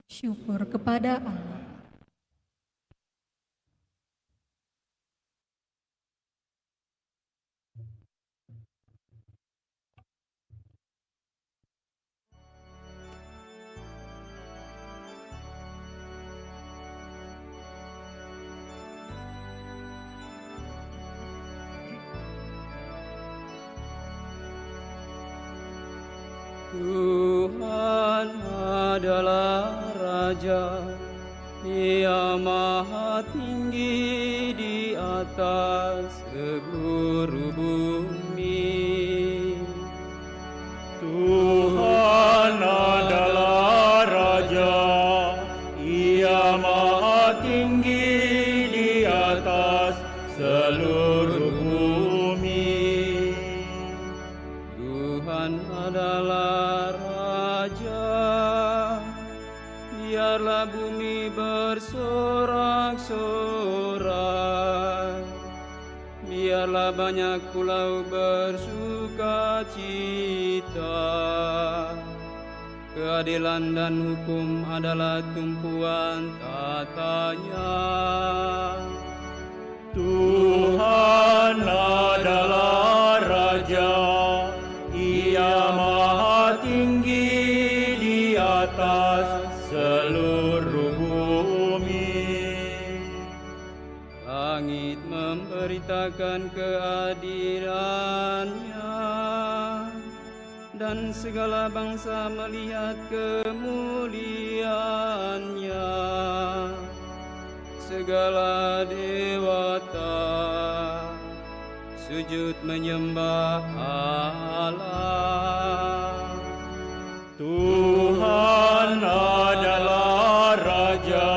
Syukur kepada Allah. Tuhan adalah Raja, Ia Maha Tinggi di atas seluruh bumi. Tuhan adalah Raja, Ia Maha Tinggi di atas seluruh bumi. Tuhan adalah Raja, biarlah bumi bersorak-sorai, biarlah banyak pulau bersuka cita. Keadilan dan hukum adalah tumpuan tatanya. Tuhan adalah Raja, Ia Maha Tinggi di atas seluruh bumi. Langit memberitakan keadilannya, dan segala bangsa melihat kemuliaannya. Segala dewata sujud menyembah Allah. Tuhan adalah Raja,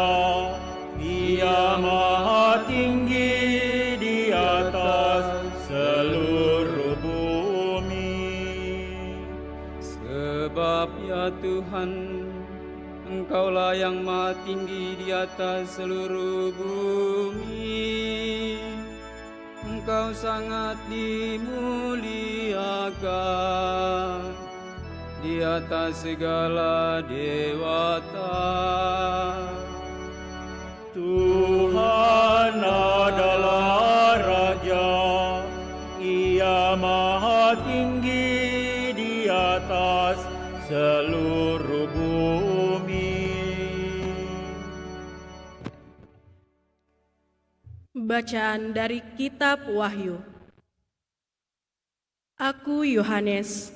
Ia Maha Tinggi di atas seluruh bumi. Sebab ya Tuhan, Engkaulah yang Maha Tinggi di atas seluruh bumi. Engkau sangat dimuliakan di atas segala dewata. Tuhan adalah Raja, Ia Maha Tinggi di atas seluruh bumi. Bacaan dari Kitab Wahyu. Aku, Yohanes,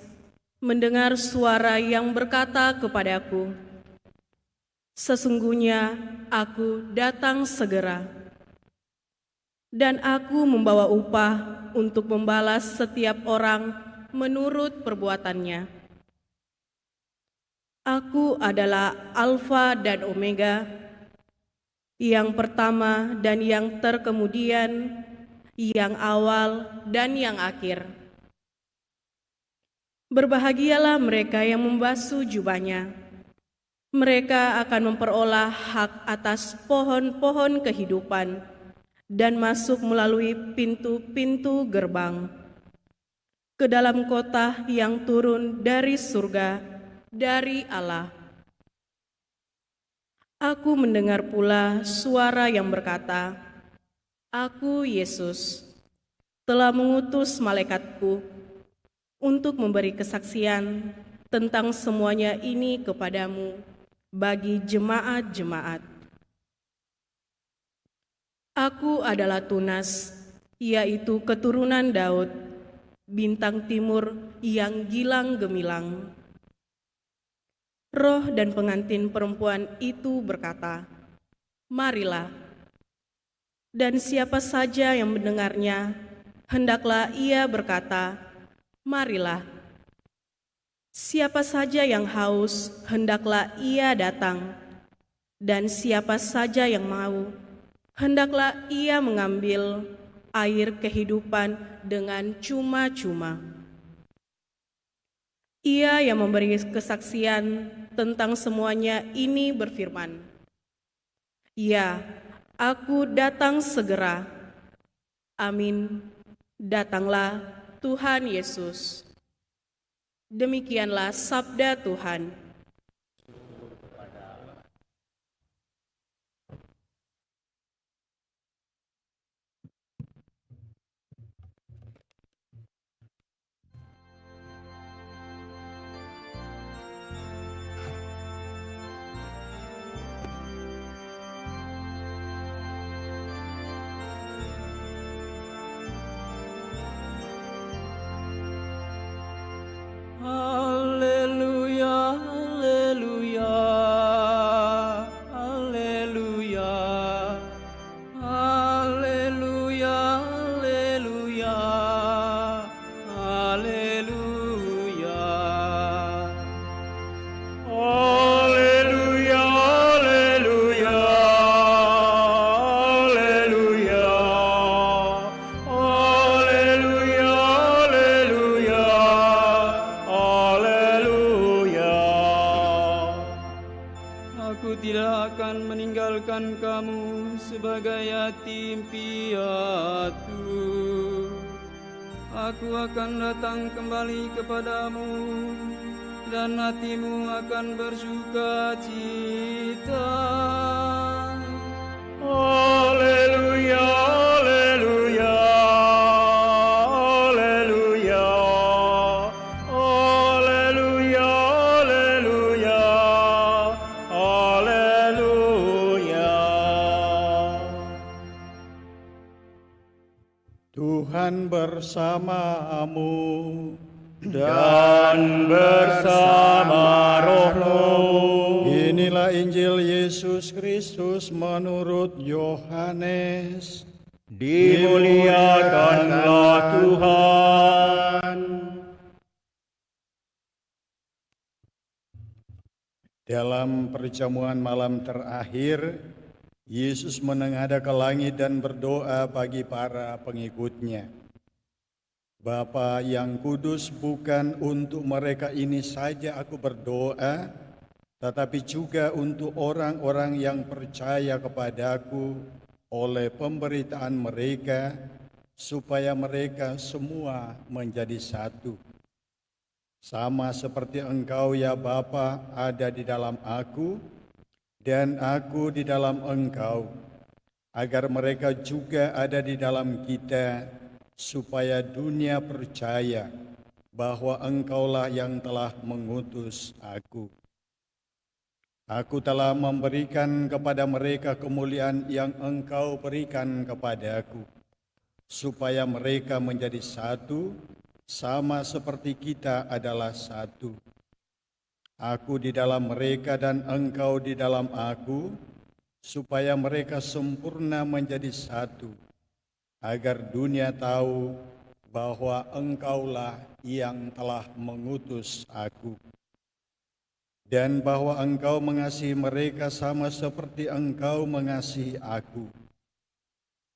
mendengar suara yang berkata kepadaku, "Sesungguhnya aku datang segera, dan aku membawa upah untuk membalas setiap orang menurut perbuatannya. Aku adalah Alfa dan Omega, yang pertama dan yang terkemudian, yang awal dan yang akhir. Berbahagialah mereka yang membasuh jubahnya. Mereka akan memperoleh hak atas pohon-pohon kehidupan dan masuk melalui pintu-pintu gerbang ke dalam kota yang turun dari surga, dari Allah. Aku mendengar pula suara yang berkata, 'Aku, Yesus, telah mengutus malaikatku untuk memberi kesaksian tentang semuanya ini kepadamu bagi jemaat-jemaat. Aku adalah Tunas, yaitu keturunan Daud, bintang timur yang gilang gemilang.' Roh dan pengantin perempuan itu berkata, 'Marilah.' Dan siapa saja yang mendengarnya, hendaklah ia berkata, 'Marilah.' Siapa saja yang haus, hendaklah ia datang. Dan siapa saja yang mau, hendaklah ia mengambil air kehidupan dengan cuma-cuma. Ia yang memberi kesaksian tentang semuanya ini berfirman, Ya, aku datang segera. Amin. Datanglah Tuhan Yesus. Demikianlah sabda Tuhan. Haleluya, haleluya, haleluya, haleluya, haleluya, haleluya. Haleluya, haleluya, haleluya, haleluya, haleluya, haleluya. Aku tidak akan meninggalkan kamu sebagai yatim piatu. Aku akan datang kembali kepadamu, dan hatimu akan bersuka cita. Haleluya, haleluya, haleluya, haleluya, haleluya, haleluya. Tuhan bersamamu Dan bersama rohmu. Inilah Injil Yesus Kristus menurut Yohanes. Dimuliakanlah Tuhan. Dalam perjamuan malam terakhir, Yesus menengadah ke langit dan berdoa bagi para pengikutnya. Bapa yang kudus, bukan untuk mereka ini saja aku berdoa, tetapi juga untuk orang-orang yang percaya kepadaku oleh pemberitaan mereka, supaya mereka semua menjadi satu. Sama seperti Engkau ya Bapa ada di dalam aku, dan aku di dalam Engkau, agar mereka juga ada di dalam kita, supaya dunia percaya bahwa Engkaulah yang telah mengutus aku. Aku telah memberikan kepada mereka kemuliaan yang Engkau berikan kepadaku, supaya mereka menjadi satu, sama seperti kita adalah satu. Aku di dalam mereka dan Engkau di dalam aku, supaya mereka sempurna menjadi satu, agar dunia tahu bahwa Engkaulah yang telah mengutus aku, dan bahwa Engkau mengasihi mereka sama seperti Engkau mengasihi aku.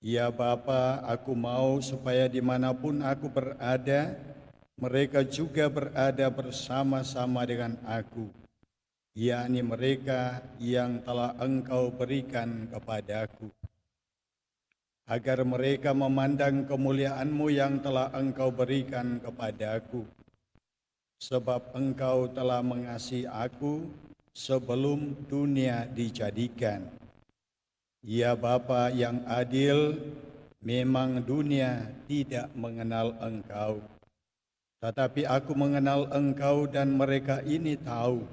Ya Bapa, aku mau supaya dimanapun aku berada, mereka juga berada bersama-sama dengan aku, yakni mereka yang telah Engkau berikan kepadaku, agar mereka memandang kemuliaan-Mu yang telah Engkau berikan kepadaku, sebab Engkau telah mengasihi aku sebelum dunia dijadikan. Ya Bapa yang adil, memang dunia tidak mengenal Engkau, tetapi aku mengenal Engkau, dan mereka ini tahu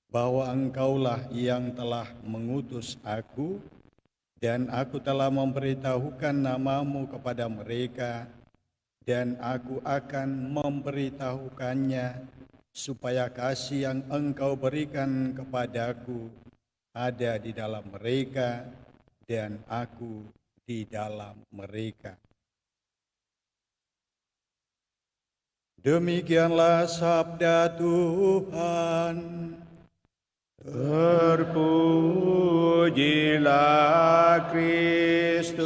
bahwa Engkaulah yang telah mengutus aku, dan aku telah memberitahukan nama-Mu kepada mereka, dan aku akan memberitahukannya, supaya kasih yang Engkau berikan kepadaku ada di dalam mereka, dan aku di dalam mereka. Demikianlah sabda Tuhan. Terpujilah Kristus.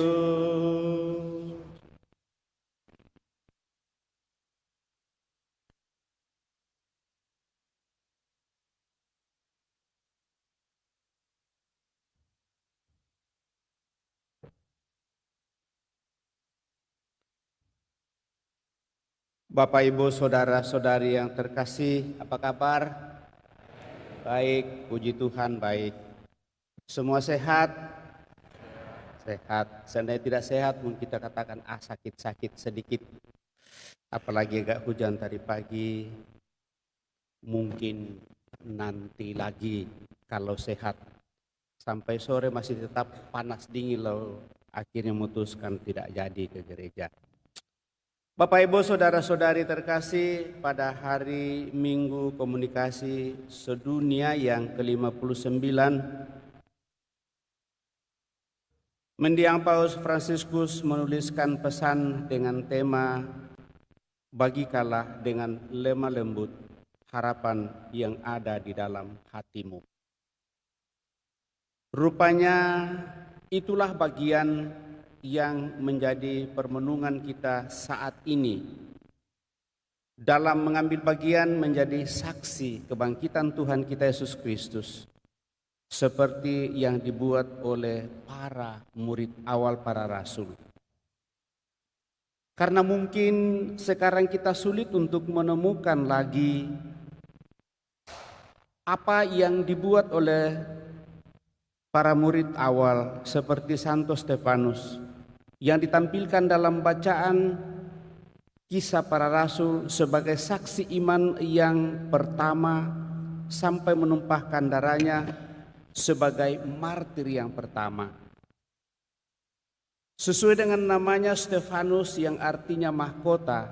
Bapak, Ibu, Saudara-saudari yang terkasih, apa kabar? Baik, puji Tuhan, baik. Semua sehat? Sehat. Seandainya tidak sehat, mungkin kita katakan sakit-sakit sedikit. Apalagi agak hujan tadi pagi. Mungkin nanti lagi kalau sehat. Sampai sore masih tetap panas dingin loh. Akhirnya memutuskan tidak jadi ke gereja. Bapak, Ibu, Saudara-saudari terkasih, pada hari Minggu Komunikasi Sedunia yang ke-59, Mendiang Paus Fransiskus menuliskan pesan dengan tema "Bagikanlah dengan lemah lembut harapan yang ada di dalam hatimu". Rupanya itulah bagian yang menjadi permenungan kita saat ini dalam mengambil bagian menjadi saksi kebangkitan Tuhan kita Yesus Kristus, seperti yang dibuat oleh para murid awal, para rasul. Karena mungkin sekarang kita sulit untuk menemukan lagi apa yang dibuat oleh para murid awal seperti Santo Stefanus yang ditampilkan dalam bacaan Kisah Para Rasul sebagai saksi iman yang pertama sampai menumpahkan darahnya sebagai martir yang pertama. Sesuai dengan namanya Stefanus yang artinya mahkota,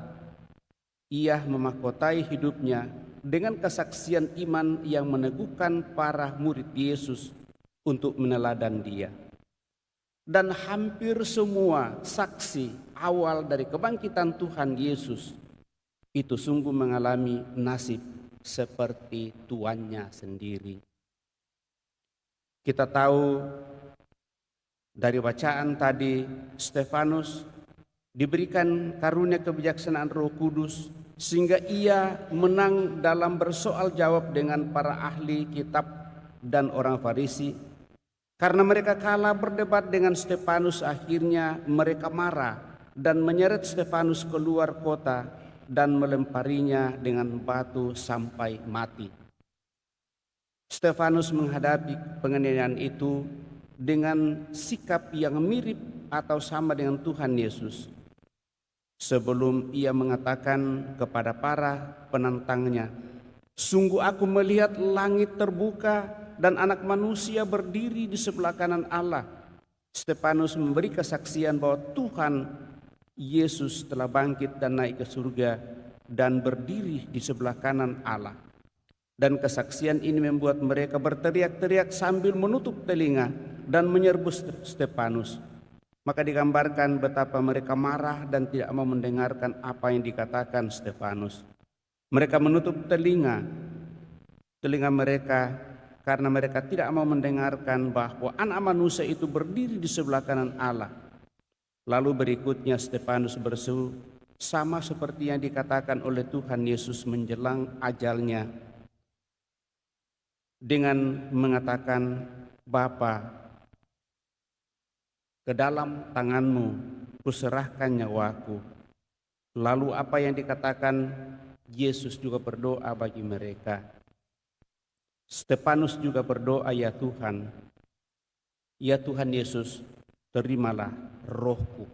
ia memahkotai hidupnya dengan kesaksian iman yang meneguhkan para murid Yesus untuk meneladan dia. Dan hampir semua saksi awal dari kebangkitan Tuhan Yesus itu sungguh mengalami nasib seperti tuannya sendiri. Kita tahu dari bacaan tadi, Stefanus diberikan karunia kebijaksanaan Roh Kudus sehingga ia menang dalam bersoal jawab dengan para ahli kitab dan orang Farisi. Karena mereka kalah berdebat dengan Stefanus, akhirnya mereka marah dan menyeret Stefanus keluar kota dan melemparinya dengan batu sampai mati. Stefanus menghadapi penganiayaan itu dengan sikap yang mirip atau sama dengan Tuhan Yesus. Sebelum ia mengatakan kepada para penantangnya, "Sungguh aku melihat langit terbuka dan anak manusia berdiri di sebelah kanan Allah." Stefanus memberi kesaksian bahwa Tuhan Yesus telah bangkit dan naik ke surga dan berdiri di sebelah kanan Allah. Dan kesaksian ini membuat mereka berteriak-teriak sambil menutup telinga dan menyerbu Stefanus. Maka digambarkan betapa mereka marah dan tidak mau mendengarkan apa yang dikatakan Stefanus. Mereka menutup telinga mereka karena mereka tidak mau mendengarkan bahwa anak manusia itu berdiri di sebelah kanan Allah. Lalu berikutnya Stefanus berseru sama seperti yang dikatakan oleh Tuhan Yesus menjelang ajalnya dengan mengatakan, "Bapa, ke dalam tanganmu kuserahkan nyawaku." Lalu apa yang dikatakan Yesus juga berdoa bagi mereka. Stefanus juga berdoa, "Ya Tuhan, ya Tuhan Yesus, terimalah rohku."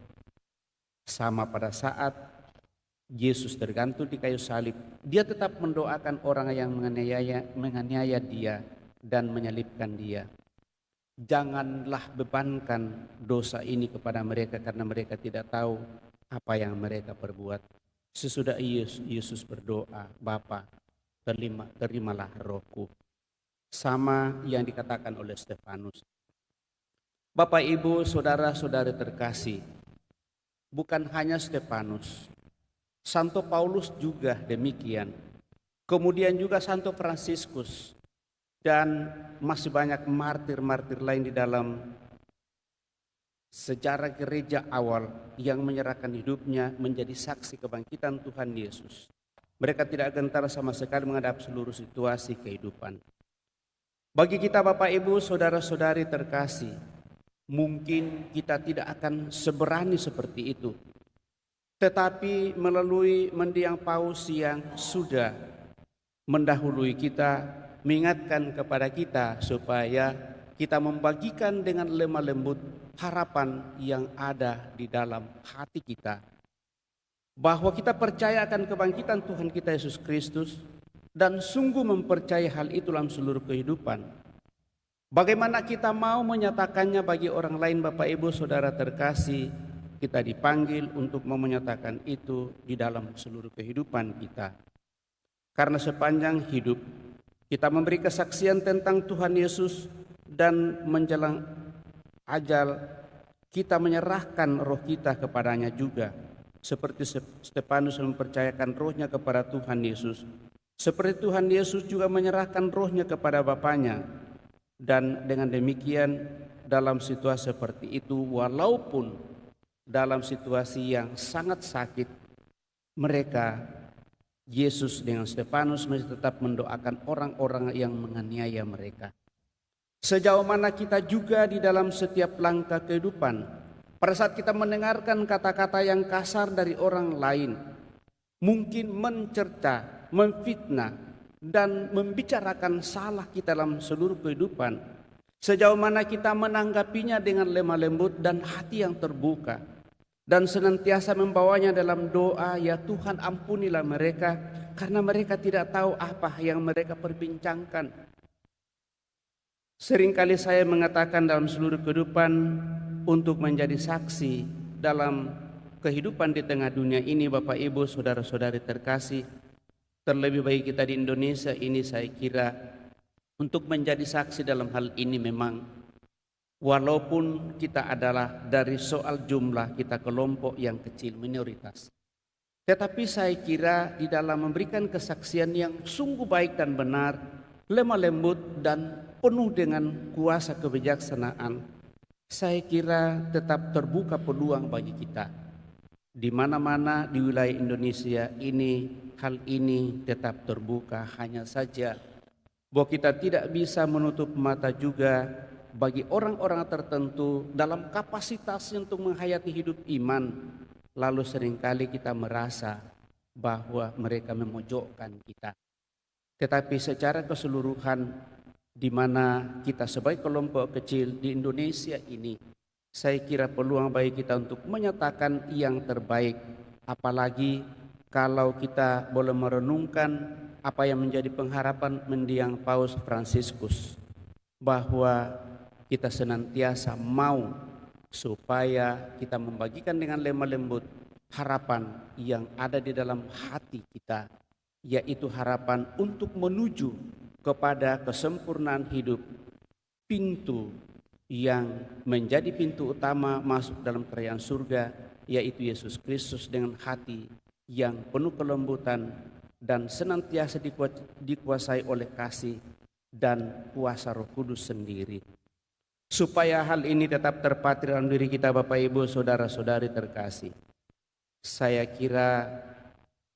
Sama pada saat Yesus tergantung di kayu salib, dia tetap mendoakan orang yang menganiaya dia dan menyalibkan dia. Janganlah bebankan dosa ini kepada mereka karena mereka tidak tahu apa yang mereka perbuat. Sesudah Yesus berdoa, "Bapa, terimalah rohku." Sama yang dikatakan oleh Stefanus. Bapak, Ibu, Saudara-saudari terkasih, bukan hanya Stefanus, Santo Paulus juga demikian. Kemudian juga Santo Fransiskus dan masih banyak martir-martir lain di dalam sejarah gereja awal yang menyerahkan hidupnya menjadi saksi kebangkitan Tuhan Yesus. Mereka tidak gentar sama sekali menghadapi seluruh situasi kehidupan. Bagi kita Bapak, Ibu, Saudara-saudari terkasih, mungkin kita tidak akan seberani seperti itu. tetapi melalui mendiang Paus yang sudah mendahului kita, mengingatkan kepada kita supaya kita membagikan dengan lemah lembut harapan yang ada di dalam hati kita. Bahwa kita percaya akan kebangkitan Tuhan kita Yesus Kristus dan sungguh mempercayai hal itu dalam seluruh kehidupan. Bagaimana kita mau menyatakannya bagi orang lain, Bapak Ibu Saudara terkasih, kita dipanggil untuk menyatakan itu di dalam seluruh kehidupan kita. Karena sepanjang hidup kita memberi kesaksian tentang Tuhan Yesus dan menjelang ajal kita menyerahkan roh kita kepadanya juga. Seperti Stefanus mempercayakan rohnya kepada Tuhan Yesus. Seperti Tuhan Yesus juga menyerahkan rohnya kepada Bapaknya. Dan dengan demikian dalam situasi seperti itu, walaupun dalam situasi yang sangat sakit, mereka, Yesus dengan Stefanus masih tetap mendoakan orang-orang yang menganiaya mereka. Sejauh mana kita juga di dalam setiap langkah kehidupan, pada saat kita mendengarkan kata-kata yang kasar dari orang lain, mungkin mencerca, memfitnah, dan membicarakan salah kita dalam seluruh kehidupan, sejauh mana kita menanggapinya dengan lemah lembut dan hati yang terbuka, dan senantiasa membawanya dalam doa, ya Tuhan ampunilah mereka, karena mereka tidak tahu apa yang mereka perbincangkan. Seringkali saya mengatakan dalam seluruh kehidupan, untuk menjadi saksi dalam kehidupan di tengah dunia ini, Bapak Ibu Saudara-saudari terkasih, terlebih bagi kita di Indonesia ini, saya kira untuk menjadi saksi dalam hal ini memang walaupun kita adalah dari soal jumlah kita kelompok yang kecil, minoritas, tetapi saya kira di dalam memberikan kesaksian yang sungguh baik dan benar, lemah lembut dan penuh dengan kuasa kebijaksanaan, saya kira tetap terbuka peluang bagi kita. Di mana-mana di wilayah Indonesia ini, hal ini tetap terbuka. Hanya saja bahwa kita tidak bisa menutup mata juga bagi orang-orang tertentu dalam kapasitas untuk menghayati hidup iman. Lalu seringkali kita merasa bahwa mereka memojokkan kita. Tetapi secara keseluruhan, di mana kita sebagai kelompok kecil di Indonesia ini, saya kira peluang bagi kita untuk menyatakan yang terbaik, apalagi kalau kita boleh merenungkan apa yang menjadi pengharapan mendiang Paus Fransiskus, bahwa kita senantiasa mau supaya kita membagikan dengan lemah lembut harapan yang ada di dalam hati kita, yaitu harapan untuk menuju kepada kesempurnaan hidup, pintu yang menjadi pintu utama masuk dalam kerajaan surga, yaitu Yesus Kristus dengan hati yang penuh kelembutan dan senantiasa dikuasai oleh kasih dan kuasa Roh Kudus sendiri. Supaya hal ini tetap terpatri dalam diri kita, Bapak Ibu Saudara-saudari terkasih, saya kira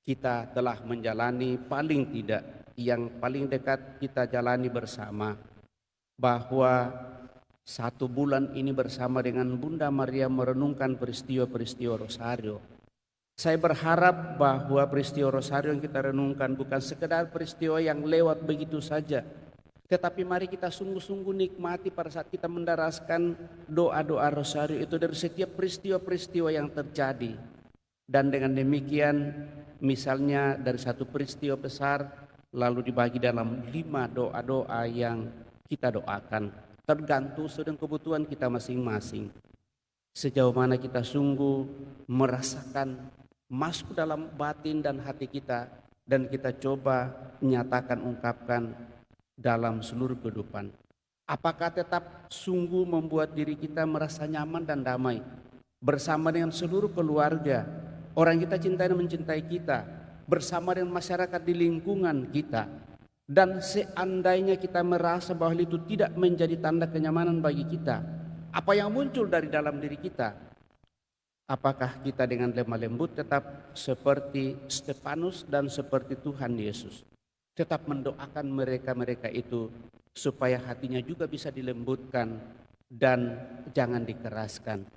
kita telah menjalani paling tidak yang paling dekat kita jalani bersama, bahwa 1 bulan ini bersama dengan Bunda Maria merenungkan peristiwa-peristiwa Rosario. Saya berharap bahwa peristiwa Rosario yang kita renungkan bukan sekedar peristiwa yang lewat begitu saja, tetapi mari kita sungguh-sungguh nikmati pada saat kita mendaraskan doa-doa Rosario itu dari setiap peristiwa-peristiwa yang terjadi. Dan dengan demikian, misalnya dari satu peristiwa besar lalu dibagi dalam 5 doa-doa yang kita doakan, tergantung dengan kebutuhan kita masing-masing. Sejauh mana kita sungguh merasakan masuk dalam batin dan hati kita, dan kita coba nyatakan, ungkapkan dalam seluruh kehidupan. Apakah tetap sungguh membuat diri kita merasa nyaman dan damai bersama dengan seluruh keluarga, orang kita cintai dan mencintai kita, bersama dengan masyarakat di lingkungan kita, dan seandainya kita merasa bahwa itu tidak menjadi tanda kenyamanan bagi kita, apa yang muncul dari dalam diri kita? Apakah kita dengan lemah lembut tetap seperti Stefanus dan seperti Tuhan Yesus, tetap mendoakan mereka-mereka itu supaya hatinya juga bisa dilembutkan dan jangan dikeraskan.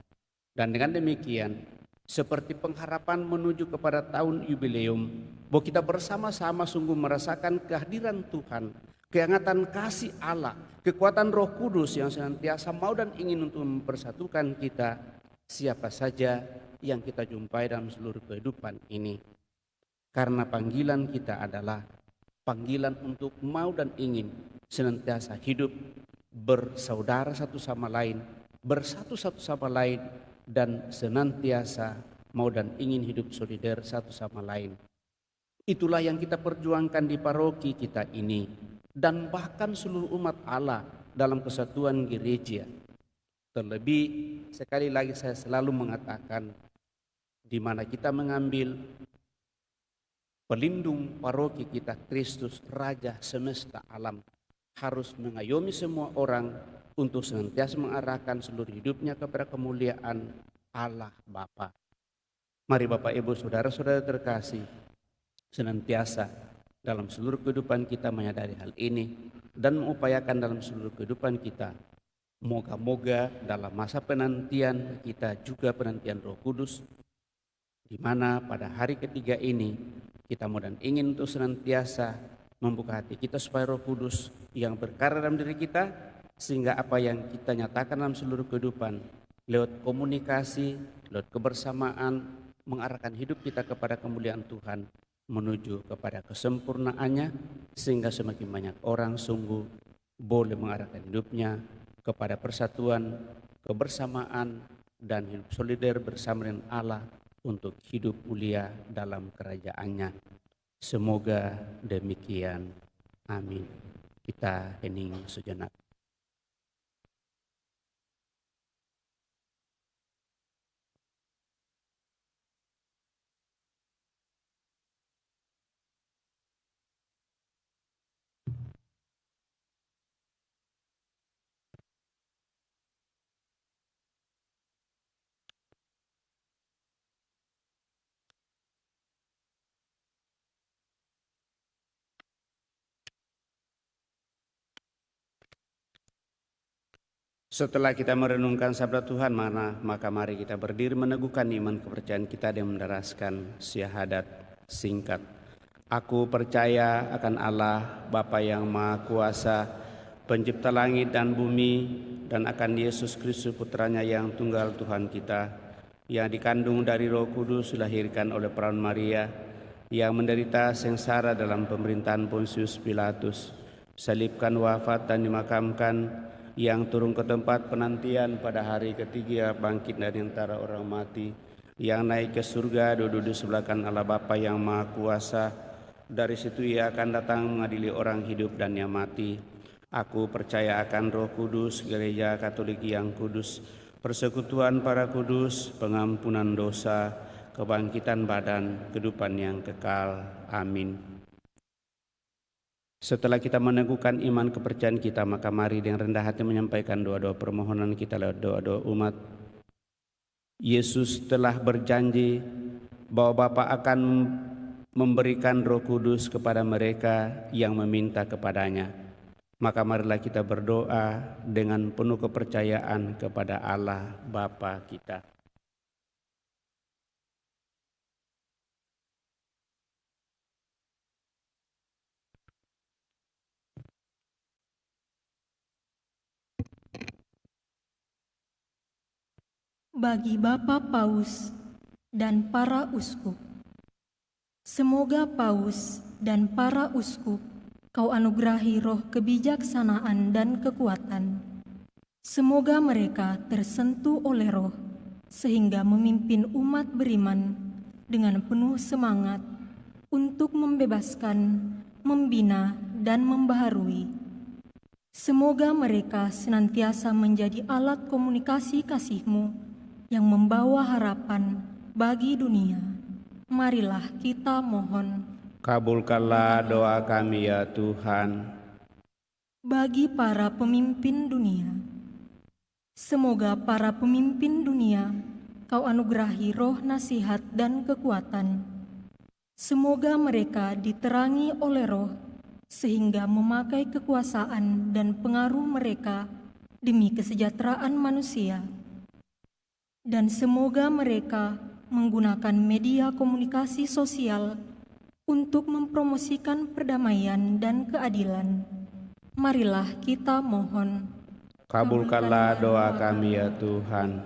Dan dengan demikian seperti pengharapan menuju kepada tahun jubileum, bahwa kita bersama-sama sungguh merasakan kehadiran Tuhan, kehangatan kasih Allah, kekuatan Roh Kudus yang senantiasa mau dan ingin untuk mempersatukan kita, siapa saja yang kita jumpai dalam seluruh kehidupan ini. Karena panggilan kita adalah panggilan untuk mau dan ingin senantiasa hidup bersaudara satu sama lain, bersatu satu sama lain, dan senantiasa mau dan ingin hidup solidar satu sama lain. Itulah yang kita perjuangkan di paroki kita ini, dan bahkan seluruh umat Allah dalam kesatuan gereja. Terlebih, sekali lagi saya selalu mengatakan, di mana kita mengambil pelindung paroki kita, Kristus Raja semesta alam, harus mengayomi semua orang untuk senantiasa mengarahkan seluruh hidupnya kepada kemuliaan Allah Bapa. Mari Bapak Ibu Saudara-saudara terkasih, senantiasa dalam seluruh kehidupan kita menyadari hal ini dan mengupayakan dalam seluruh kehidupan kita. Moga-moga dalam masa penantian kita juga penantian Roh Kudus, di mana pada hari ketiga ini kita mau dan ingin untuk senantiasa membuka hati kita supaya Roh Kudus yang berkarya dalam diri kita, sehingga apa yang kita nyatakan dalam seluruh kehidupan lewat komunikasi, lewat kebersamaan, mengarahkan hidup kita kepada kemuliaan Tuhan, menuju kepada kesempurnaannya, sehingga semakin banyak orang sungguh boleh mengarahkan hidupnya kepada persatuan, kebersamaan, dan hidup solidar bersama dengan Allah untuk hidup mulia dalam kerajaannya. Semoga demikian. Amin. Kita hening sejenak. Setelah kita merenungkan sabda Tuhan, maka mari kita berdiri meneguhkan iman kepercayaan kita dan menderaskan syahadat singkat. Aku percaya akan Allah, Bapa yang Maha Kuasa, pencipta langit dan bumi, dan akan Yesus Kristus putranya yang tunggal Tuhan kita, yang dikandung dari Roh Kudus, dilahirkan oleh perawan Maria, yang menderita sengsara dalam pemerintahan Pontius Pilatus, salibkan, wafat, dan dimakamkan, yang turun ke tempat penantian pada hari ketiga, bangkit dari antara orang mati, yang naik ke surga, duduk di sebelah kanan Allah Bapa yang Maha Kuasa. Dari situ Ia akan datang mengadili orang hidup dan yang mati. Aku percaya akan Roh Kudus, Gereja Katolik yang kudus, persekutuan para kudus, pengampunan dosa, kebangkitan badan, kehidupan yang kekal. Amin. Setelah kita meneguhkan iman kepercayaan kita, maka mari dengan rendah hati menyampaikan doa-doa permohonan kita lewat doa-doa umat. Yesus telah berjanji bahwa Bapa akan memberikan Roh Kudus kepada mereka yang meminta kepadanya. Maka marilah kita berdoa dengan penuh kepercayaan kepada Allah Bapa kita. Bagi Bapak Paus dan para uskup, semoga Paus dan para uskup Kau anugerahi roh kebijaksanaan dan kekuatan. Semoga mereka tersentuh oleh roh, sehingga memimpin umat beriman dengan penuh semangat untuk membebaskan, membina, dan membaharui. Semoga mereka senantiasa menjadi alat komunikasi kasih-Mu yang membawa harapan bagi dunia. Marilah kita mohon. Kabulkanlah doa kami ya Tuhan. Bagi para pemimpin dunia, semoga para pemimpin dunia Kau anugerahi roh nasihat dan kekuatan. Semoga mereka diterangi oleh roh, sehingga memakai kekuasaan dan pengaruh mereka demi kesejahteraan manusia. Dan semoga mereka menggunakan media komunikasi sosial untuk mempromosikan perdamaian dan keadilan. Marilah kita mohon. Kabulkanlah doa kami ya Tuhan.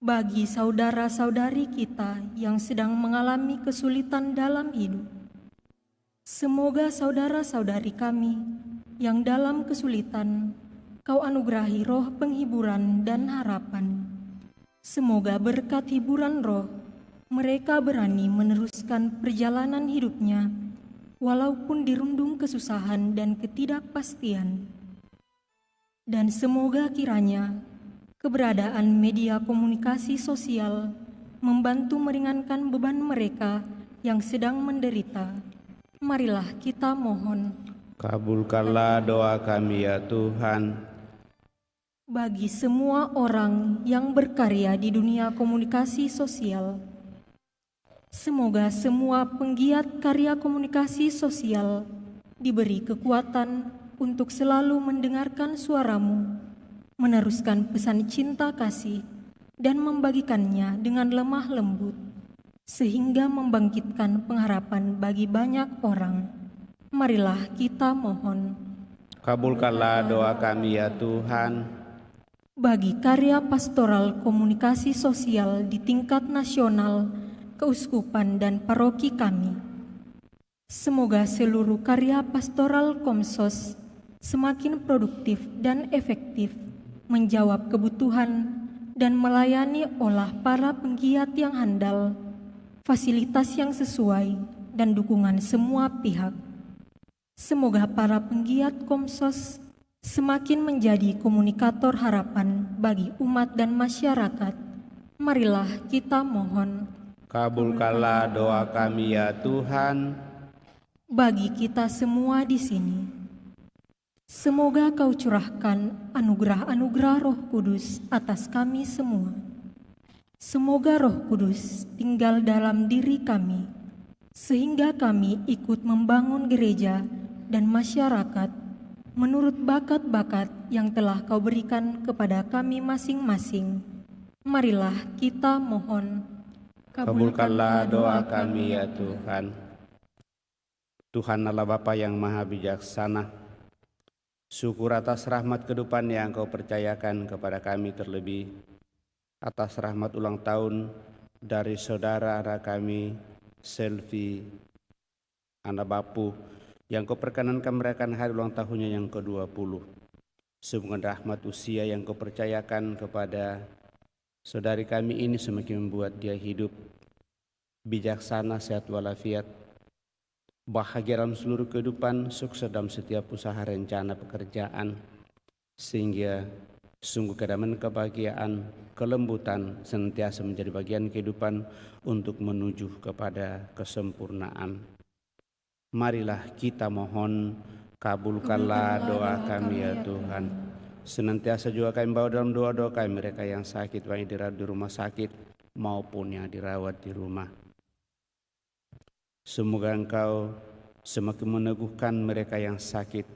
Bagi saudara-saudari kita yang sedang mengalami kesulitan dalam hidup, semoga saudara-saudari kami yang dalam kesulitan Kau anugerahi roh penghiburan dan harapan. Semoga berkat hiburan roh, mereka berani meneruskan perjalanan hidupnya, walaupun dirundung kesusahan dan ketidakpastian. Dan semoga kiranya keberadaan media komunikasi sosial membantu meringankan beban mereka yang sedang menderita. Marilah kita mohon. Kabulkanlah doa kami ya Tuhan. Bagi semua orang yang berkarya di dunia komunikasi sosial, semoga semua penggiat karya komunikasi sosial diberi kekuatan untuk selalu mendengarkan suaramu, meneruskan pesan cinta kasih, dan membagikannya dengan lemah lembut, sehingga membangkitkan pengharapan bagi banyak orang. Marilah kita mohon. Kabulkanlah doa kami ya Tuhan. Bagi karya pastoral komunikasi sosial di tingkat nasional, keuskupan dan paroki kami, semoga seluruh karya pastoral Komsos semakin produktif dan efektif, menjawab kebutuhan dan melayani olah para penggiat yang handal, fasilitas yang sesuai, dan dukungan semua pihak. Semoga para penggiat Komsos semakin menjadi komunikator harapan bagi umat dan masyarakat. Marilah kita mohon. Kabulkanlah doa kami ya Tuhan. Bagi kita semua di sini, semoga Kau curahkan anugerah-anugerah Roh Kudus atas kami semua. Semoga Roh Kudus tinggal dalam diri kami, sehingga kami ikut membangun gereja dan masyarakat menurut bakat-bakat yang telah Kau berikan kepada kami masing-masing. Marilah kita mohon. Kabulkanlah doa kami ya Tuhan. Tuhan Allah Bapa yang Maha Bijaksana, syukur atas rahmat kehidupan yang Kau percayakan kepada kami, terlebih atas rahmat ulang tahun dari saudara kami Selvi Anabapu yang Kau perkenankan merayakan hari ulang tahunnya yang ke-20. Semoga rahmat usia yang Kau percayakan kepada saudari kami ini semakin membuat dia hidup bijaksana, sehat walafiat, bahagia dalam seluruh kehidupan, sukses dalam setiap usaha rencana pekerjaan, sehingga sungguh kedamaian, kebahagiaan, kelembutan senantiasa menjadi bagian kehidupan untuk menuju kepada kesempurnaan. Marilah kita mohon, kabulkanlah doa kami ya Tuhan. Senantiasa juga kami bawa dalam doa-doa kami mereka yang sakit, baik dirawat di rumah sakit maupun yang dirawat di rumah. Semoga Engkau semakin meneguhkan mereka yang sakit,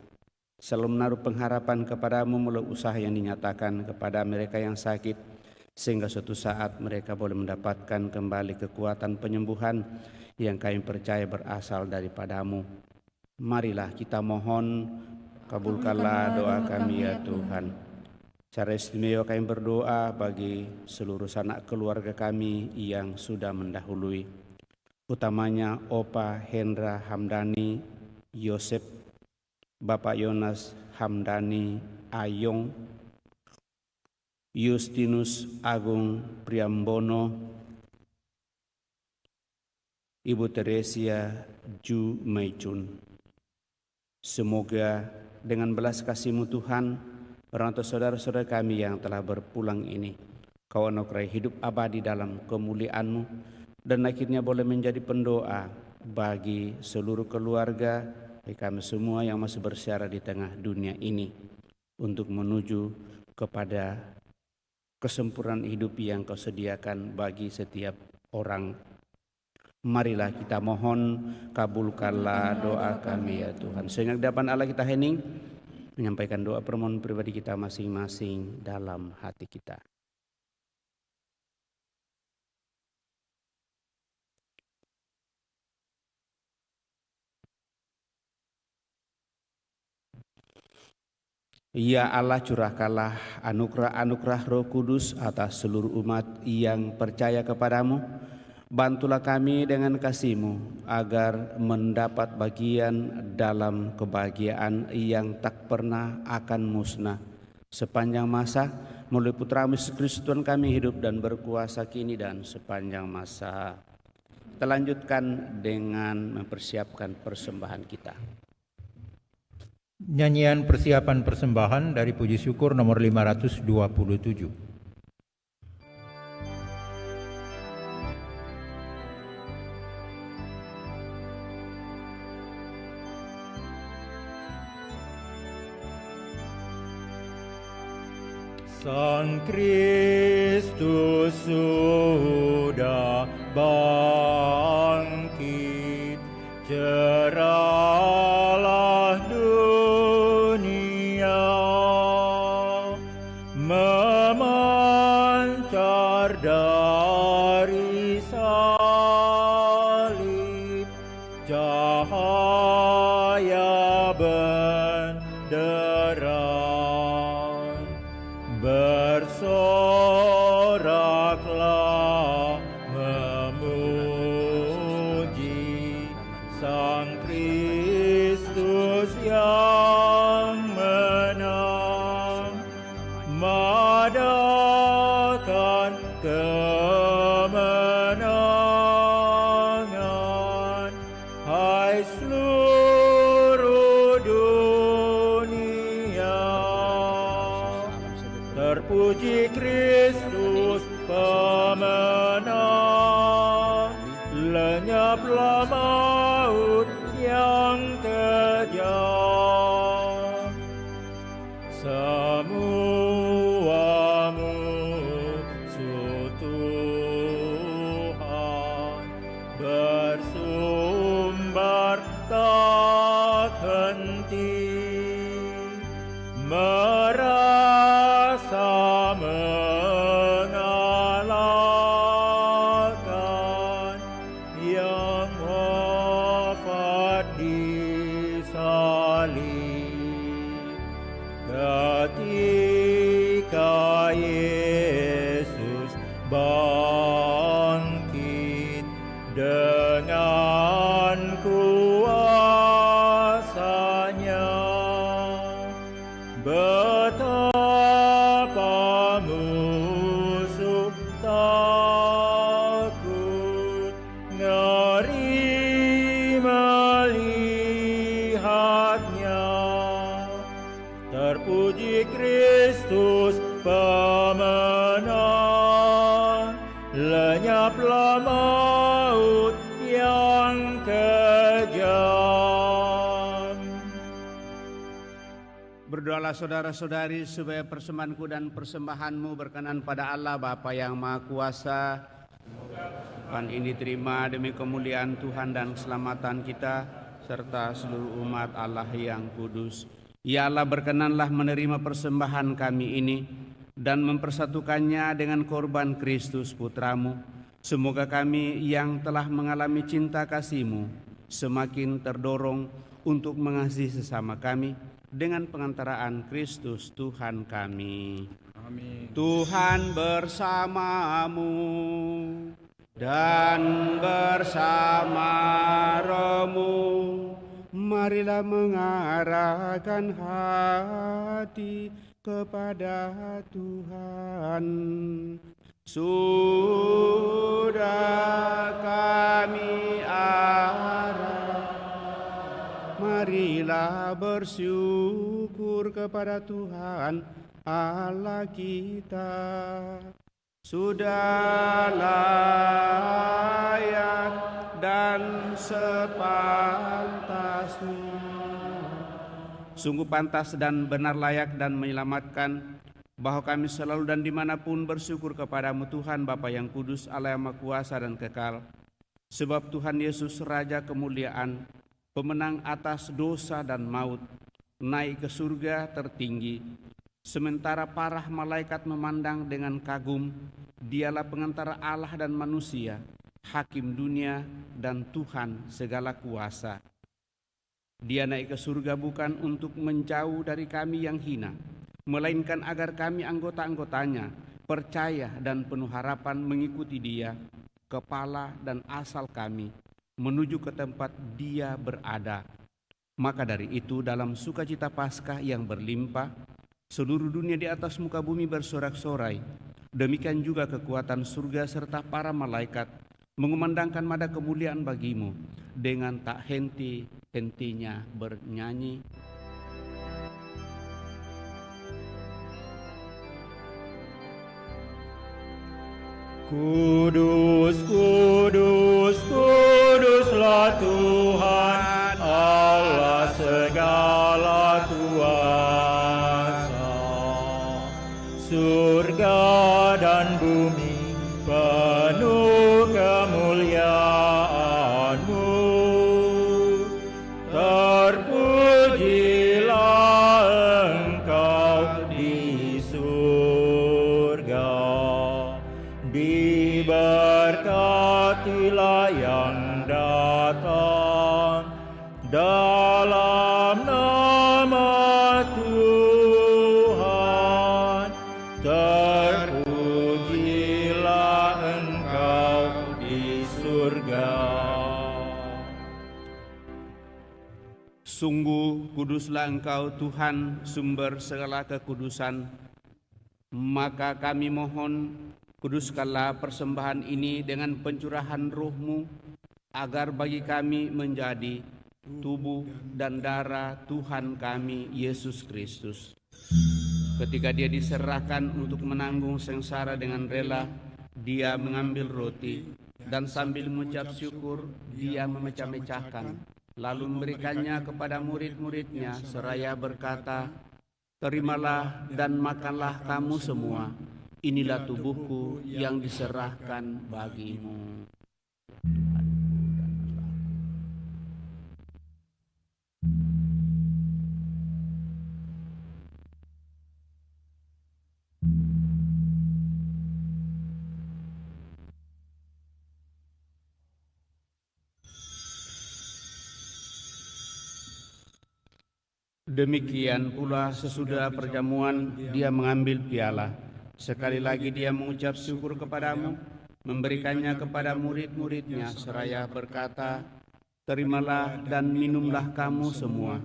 selalu menaruh pengharapan kepadamu melalui usaha yang dinyatakan kepada mereka yang sakit, sehingga suatu saat mereka boleh mendapatkan kembali kekuatan penyembuhan yang kami percaya berasal daripadamu. Marilah kita mohon, kabulkanlah doa kami ya Tuhan. Secara istimewa kami berdoa bagi seluruh sanak keluarga kami yang sudah mendahului, utamanya Opa Hendra Hamdani Yosep, Bapak Yonas Hamdani Ayong, Justinus Agung Priambono, Ibu Teresia Ju Meicun. Semoga dengan belas kasih-Mu Tuhan, orang tua saudara-saudara kami yang telah berpulang ini, Kau anugerahi hidup abadi dalam kemuliaan-Mu, dan akhirnya boleh menjadi pendoa bagi seluruh keluarga, bagi kami semua yang masih bersiara di tengah dunia ini, untuk menuju kepada kesempurnaan hidup yang Kau sediakan bagi setiap orang. Marilah kita mohon, kabulkanlah doa kami ya Tuhan. Sehingga dapat Allah kita hening menyampaikan doa permohonan pribadi kita masing-masing dalam hati kita. Ya Allah, curahkanlah anugerah-anugerah Roh Kudus atas seluruh umat yang percaya kepadamu. Bantulah kami dengan kasih-Mu agar mendapat bagian dalam kebahagiaan yang tak pernah akan musnah sepanjang masa. Melalui Putra-Mu Yesus Kristus Tuhan kami hidup dan berkuasa kini dan sepanjang masa. Kita lanjutkan dengan mempersiapkan persembahan kita. Nyanyian persiapan persembahan dari puji syukur nomor 527. Sang Kristus sudah bangkit, cerahlah dunia, memancar dari salib cahaya benderang. Bersoraklah memuji Sang Kristus yang menang, madakan kemenangan, hai seluruh dunia. Terpuji Kristus pemenang, lenyaplah maut yang kejam. Semua musuh Tuhan bersumbar tak henti, merasa mengalahkan yang wafat di salib. Ketika Yesus bangkit dengan kuasanya, betapa musuh takut, ngeri melihatnya. Terpuji Kristus pemenang, lenyaplah maut yang kejam. Berdoalah saudara-saudari supaya persembahanku dan persembahanmu berkenan pada Allah Bapa yang Maha Kuasa. Pan ini terima demi kemuliaan Tuhan dan keselamatan kita serta seluruh umat Allah yang kudus. Ya Allah, berkenanlah menerima persembahan kami ini dan mempersatukannya dengan korban Kristus Putramu. Semoga kami yang telah mengalami cinta kasih-Mu semakin terdorong untuk mengasihi sesama kami dengan pengantaraan Kristus Tuhan kami. Amin. Tuhan bersamamu dan bersama rohmu. Marilah mengarahkan hati kepada Tuhan. Sudah kami arah, marilah bersyukur kepada Tuhan Allah kita. Sudah layak dan sepantasnya, sungguh pantas dan benar layak dan menyelamatkan, bahwa kami selalu dan dimanapun bersyukur kepadamu Tuhan Bapa yang kudus, Allah yang Maha Kuasa dan kekal. Sebab Tuhan Yesus Raja kemuliaan, pemenang atas dosa dan maut, naik ke surga tertinggi. Sementara para malaikat memandang dengan kagum, Dialah pengantara Allah dan manusia, Hakim dunia dan Tuhan segala kuasa. Dia naik ke surga bukan untuk menjauh dari kami yang hina, melainkan agar kami anggota-anggotanya percaya dan penuh harapan mengikuti Dia, kepala dan asal kami, menuju ke tempat Dia berada. Maka dari itu dalam sukacita Paskah yang berlimpah, seluruh dunia di atas muka bumi bersorak-sorai. Demikian juga kekuatan surga serta para malaikat mengumandangkan nada kemuliaan bagi-Mu dengan tak henti-hentinya bernyanyi. Kudus, kudus, kuduslah Tuhan Allah segala kuasa. Surga dan bumi penuh kemuliaan-Mu. Terpujilah Engkau di surga. Diberkatilah yang datang dalam nama Tuhan. Terpujilah Engkau di surga. Sungguh kuduslah Engkau Tuhan, sumber segala kekudusan. Maka kami mohon, kuduskanlah persembahan ini dengan pencurahan Roh-Mu, agar bagi kami menjadi tubuh dan darah Tuhan kami Yesus Kristus. Ketika Dia diserahkan untuk menanggung sengsara dengan rela, Dia mengambil roti dan sambil mengucap syukur, Dia memecah-mecahkan, lalu memberikannya kepada murid-murid-Nya seraya berkata, "Terimalah dan makanlah kamu semua. Inilah tubuhku yang diserahkan bagimu." Demikian pula sesudah perjamuan Dia mengambil piala. Sekali lagi Dia mengucap syukur kepadamu, memberikannya kepada murid-murid-Nya seraya berkata, "Terimalah dan minumlah kamu semua.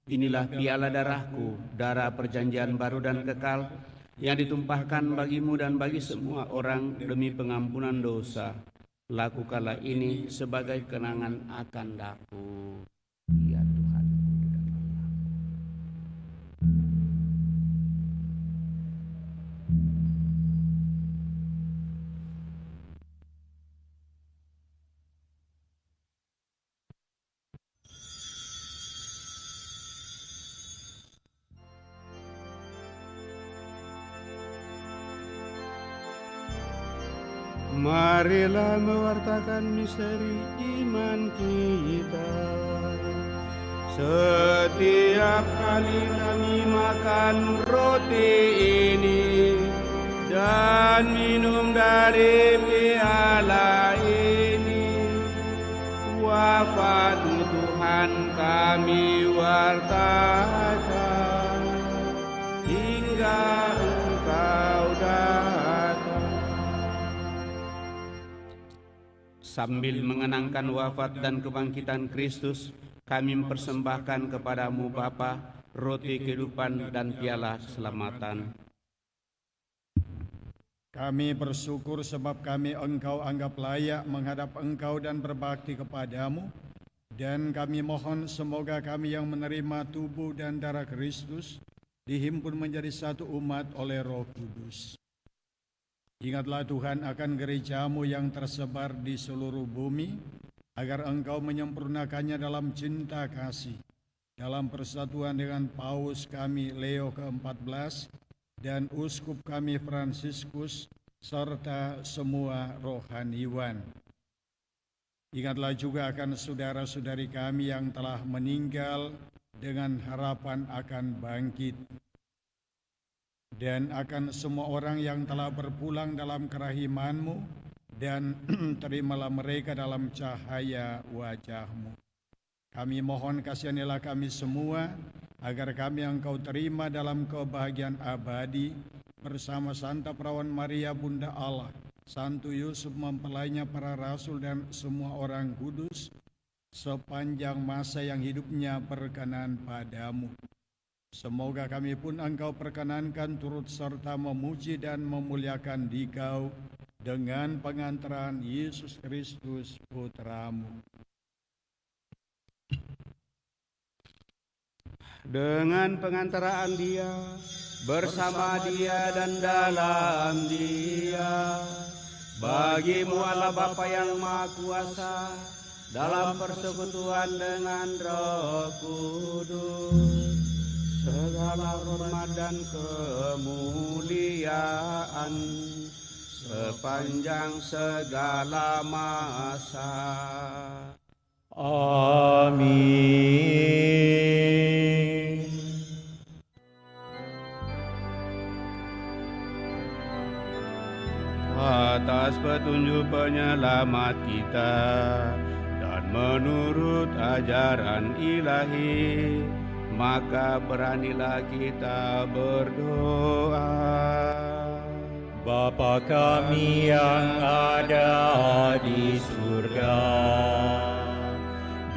Inilah piala darahku, darah perjanjian baru dan kekal, yang ditumpahkan bagimu dan bagi semua orang demi pengampunan dosa. Lakukanlah ini sebagai kenangan akan daku." Ya Tuhan. Marilah mewartakan misteri iman kita. Setiap kali kami makan roti ini dan minum dari piala ini, wafat-Mu Tuhan kami wartakan hingga Engkau datang. Sambil mengenangkan wafat dan kebangkitan Kristus, kami mempersembahkan kepadamu Bapa, roti kehidupan dan piala keselamatan. Kami bersyukur sebab kami Engkau anggap layak menghadap Engkau dan berbakti kepadamu. Dan kami mohon semoga kami yang menerima tubuh dan darah Kristus dihimpun menjadi satu umat oleh Roh Kudus. Ingatlah Tuhan akan gereja-Mu yang tersebar di seluruh bumi, agar Engkau menyempurnakannya dalam cinta kasih, dalam persatuan dengan Paus kami Leo ke-14 dan Uskup kami Fransiskus, serta semua rohaniwan. Ingatlah juga akan saudara-saudari kami yang telah meninggal dengan harapan akan bangkit, dan akan semua orang yang telah berpulang dalam kerahiman-Mu, dan terimalah mereka dalam cahaya wajah-Mu. Kami mohon kasihanilah kami semua, agar kami Engkau terima dalam kebahagiaan abadi, bersama Santa Perawan Maria Bunda Allah, Santo Yusuf mempelainya para rasul dan semua orang kudus, sepanjang masa yang hidupnya berkenan padamu. Semoga kami pun Engkau perkenankan turut serta memuji dan memuliakan Dikau dengan pengantaran Yesus Kristus Putramu. Dengan pengantaraan Dia, bersama Dia dan dalam Dia, bagi-Mu Allah Bapa yang Maha Kuasa, dalam persekutuan dengan Roh Kudus, segala hormat dan kemuliaan sepanjang segala masa. Amin. Atas petunjuk penyelamat kita dan menurut ajaran ilahi, maka beranilah kita berdoa. Bapa kami yang ada di surga,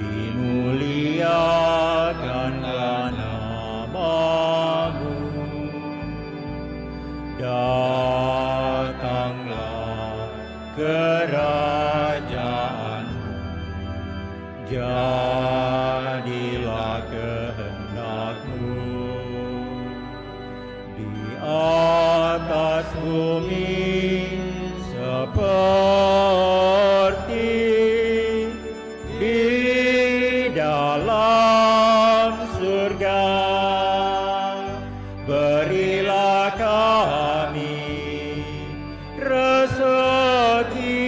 dimuliakanlah nama-Mu, datanglah kerajaan-Mu, jadilah kehendak-Mu di atas bumi seperti di dalam surga. Berilah kami rezeki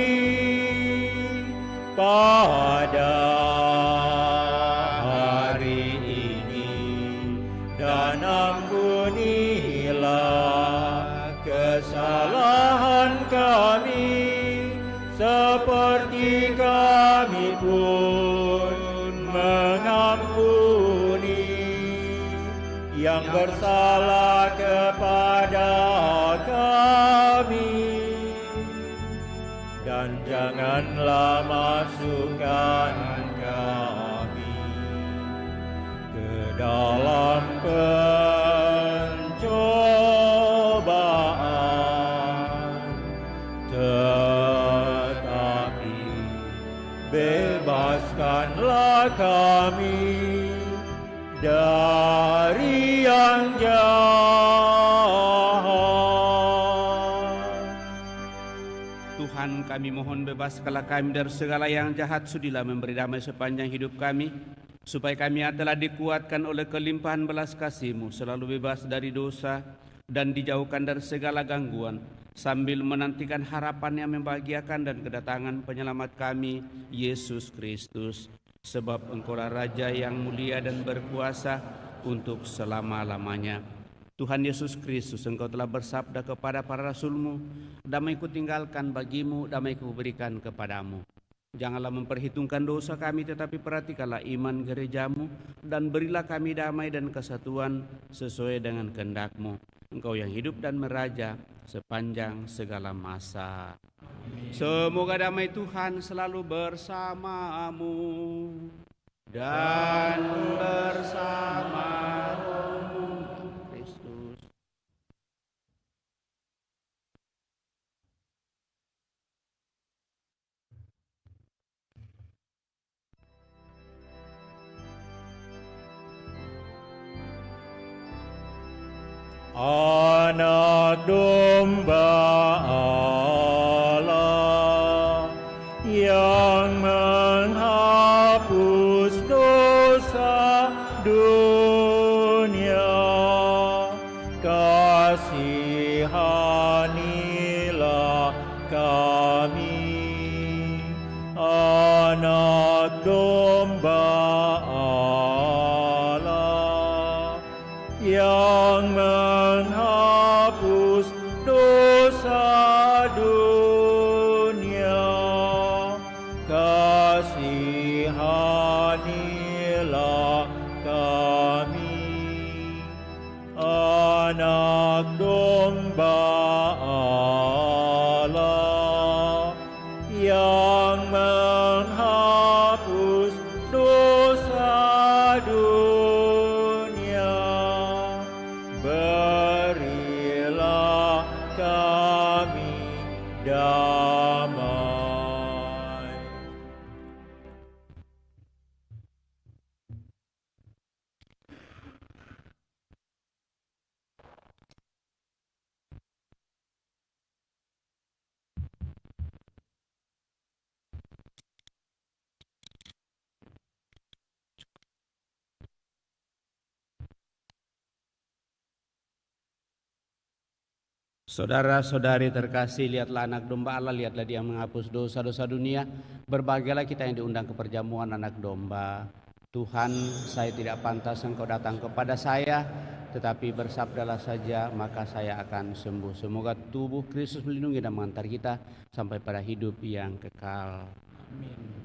pada hari ini, dan ampunilah kesalahan kami seperti kami pun mengampuni yang bersalah kepada kami, dan janganlah masukkan kami ke dalam pencobaan, tetapi bebaskanlah kami dari yang jahat. Tuhan, kami mohon bebaskanlah kami dari segala yang jahat, sudilah memberi damai sepanjang hidup kami, supaya kami telah dikuatkan oleh kelimpahan belas kasih-Mu, selalu bebas dari dosa dan dijauhkan dari segala gangguan, sambil menantikan harapan yang membahagiakan dan kedatangan penyelamat kami, Yesus Kristus. Sebab Engkaulah Raja yang mulia dan berkuasa untuk selama-lamanya. Tuhan Yesus Kristus, Engkau telah bersabda kepada para rasul-Mu, damai-Ku tinggalkan bagimu, damai-Ku berikan kepadamu. Janganlah memperhitungkan dosa kami, tetapi perhatikanlah iman gereja-Mu, dan berilah kami damai dan kesatuan sesuai dengan kehendak-Mu. Engkau yang hidup dan meraja sepanjang segala masa. Semoga damai Tuhan selalu bersamamu dan bersama Roh-Mu Kristus. Anak domba Allah yang menghapus dosa dunia, kasihanilah kami. Anak domba Allah yang menghapus dosa dunia, kasihanilah damai. Saudara-saudari terkasih, lihatlah anak domba Allah, lihatlah dia menghapus dosa-dosa dunia. Berbahagialah kita yang diundang ke perjamuan anak domba. Tuhan, saya tidak pantas Engkau datang kepada saya, tetapi bersabdalah saja, maka saya akan sembuh. Semoga tubuh Kristus melindungi dan mengantar kita sampai pada hidup yang kekal. Amin.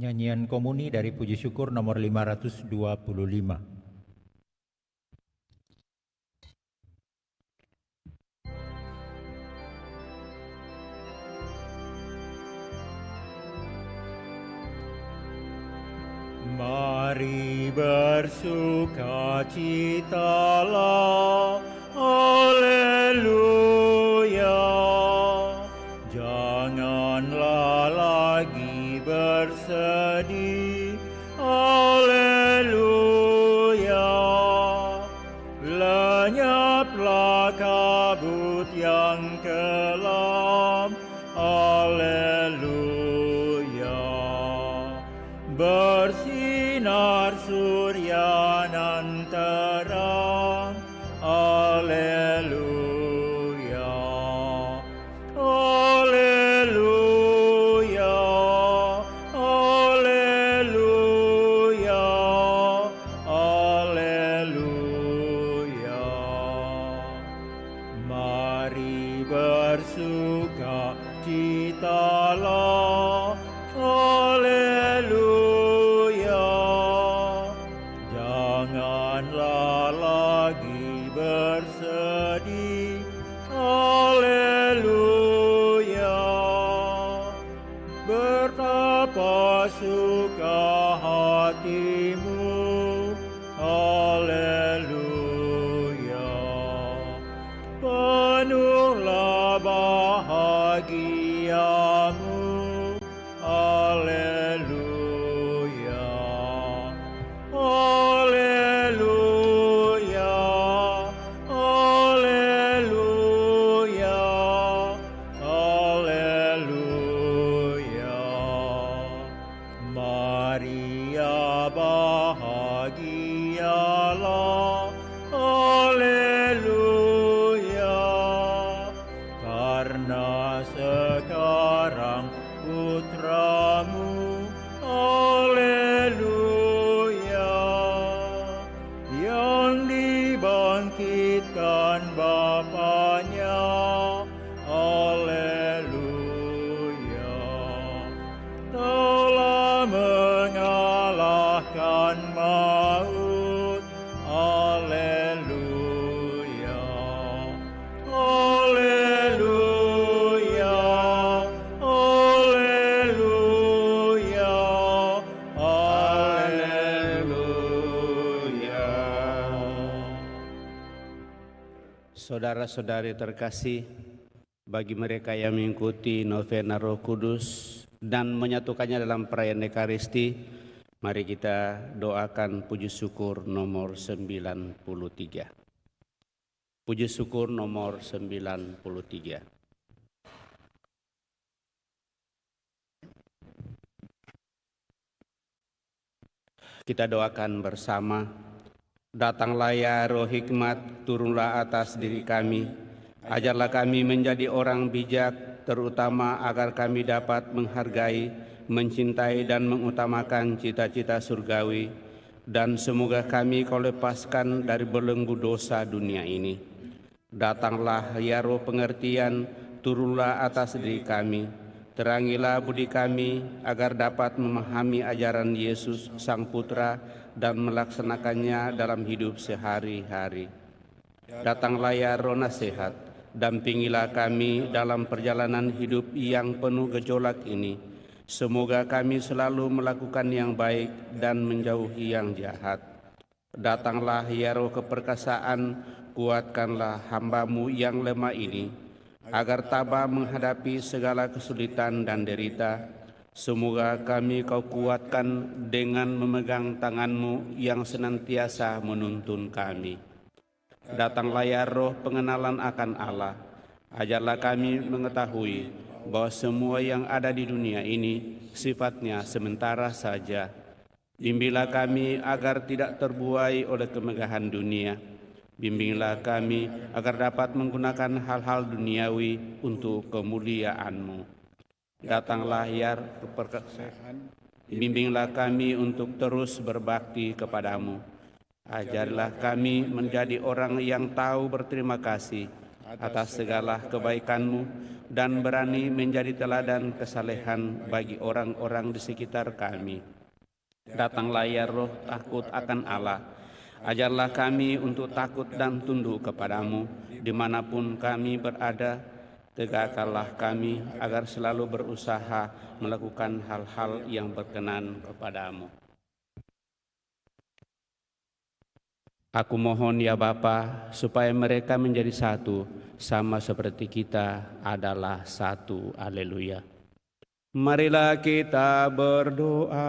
Nyanyian Komuni dari Puji Syukur nomor 525. Mari bersukacitalah, haleluya. Janganlah lagi bersedih, haleluya. Lenyaplah kabut yang kelam, haleluya. Bersinar surya nan terang, haleluya. Haleluya, haleluya, haleluya. Mari bersukacitalah, haleluya. Janganlah lagi bersedih, haleluya. Betapa suka hatimu, haleluya. Penuhlah bahagiamu, haleluya. Haleluya, haleluya, haleluya. Maria bahagialah, haleluya. Karena sekarang putramu, haleluya, yang dibangkitkan Bapanya, haleluya, telah mengalahkan maut, haleluya. Haleluya, haleluya, haleluya. Saudara-saudari terkasih, bagi mereka yang mengikuti novena Roh Kudus dan menyatukannya dalam perayaan Ekaristi, mari kita doakan puji syukur nomor 93. Puji syukur nomor 93. Kita doakan bersama. Datanglah ya Roh Hikmat, turunlah atas diri kami. Ajarlah kami menjadi orang bijak, terutama agar kami dapat menghargai, mencintai dan mengutamakan cita-cita surgawi. Dan semoga kami kau lepaskan dari belenggu dosa dunia ini. Datanglah ya Roh pengertian, turunlah atas diri kami. Terangilah budi kami agar dapat memahami ajaran Yesus Sang Putra dan melaksanakannya dalam hidup sehari-hari. Datanglah ya Roh nasihat, dampingilah kami dalam perjalanan hidup yang penuh gejolak ini. Semoga kami selalu melakukan yang baik dan menjauhi yang jahat. Datanglah ya Roh keperkasaan, kuatkanlah hamba-Mu yang lemah ini, agar tabah menghadapi segala kesulitan dan derita. Semoga kami kau kuatkan dengan memegang tangan-Mu yang senantiasa menuntun kami. Datanglah ya Roh pengenalan akan Allah, ajarlah kami mengetahui bahwa semua yang ada di dunia ini sifatnya sementara saja. Bimbinglah kami agar tidak terbuai oleh kemegahan dunia. Bimbinglah kami agar dapat menggunakan hal-hal duniawi untuk kemuliaan-Mu. Datanglah ya keperkasaan, bimbinglah kami untuk terus berbakti kepadamu. Ajarlah kami menjadi orang yang tahu berterima kasih atas segala kebaikan-Mu dan berani menjadi teladan kesalehan bagi orang-orang di sekitar kami. Datanglah ya Roh takut akan Allah. Ajarlah kami untuk takut dan tunduk kepadamu dimanapun kami berada. Tegakkanlah kami agar selalu berusaha melakukan hal-hal yang berkenan kepadamu. Aku mohon ya Bapa, supaya mereka menjadi satu, sama seperti kita adalah satu. Haleluya. Marilah kita berdoa.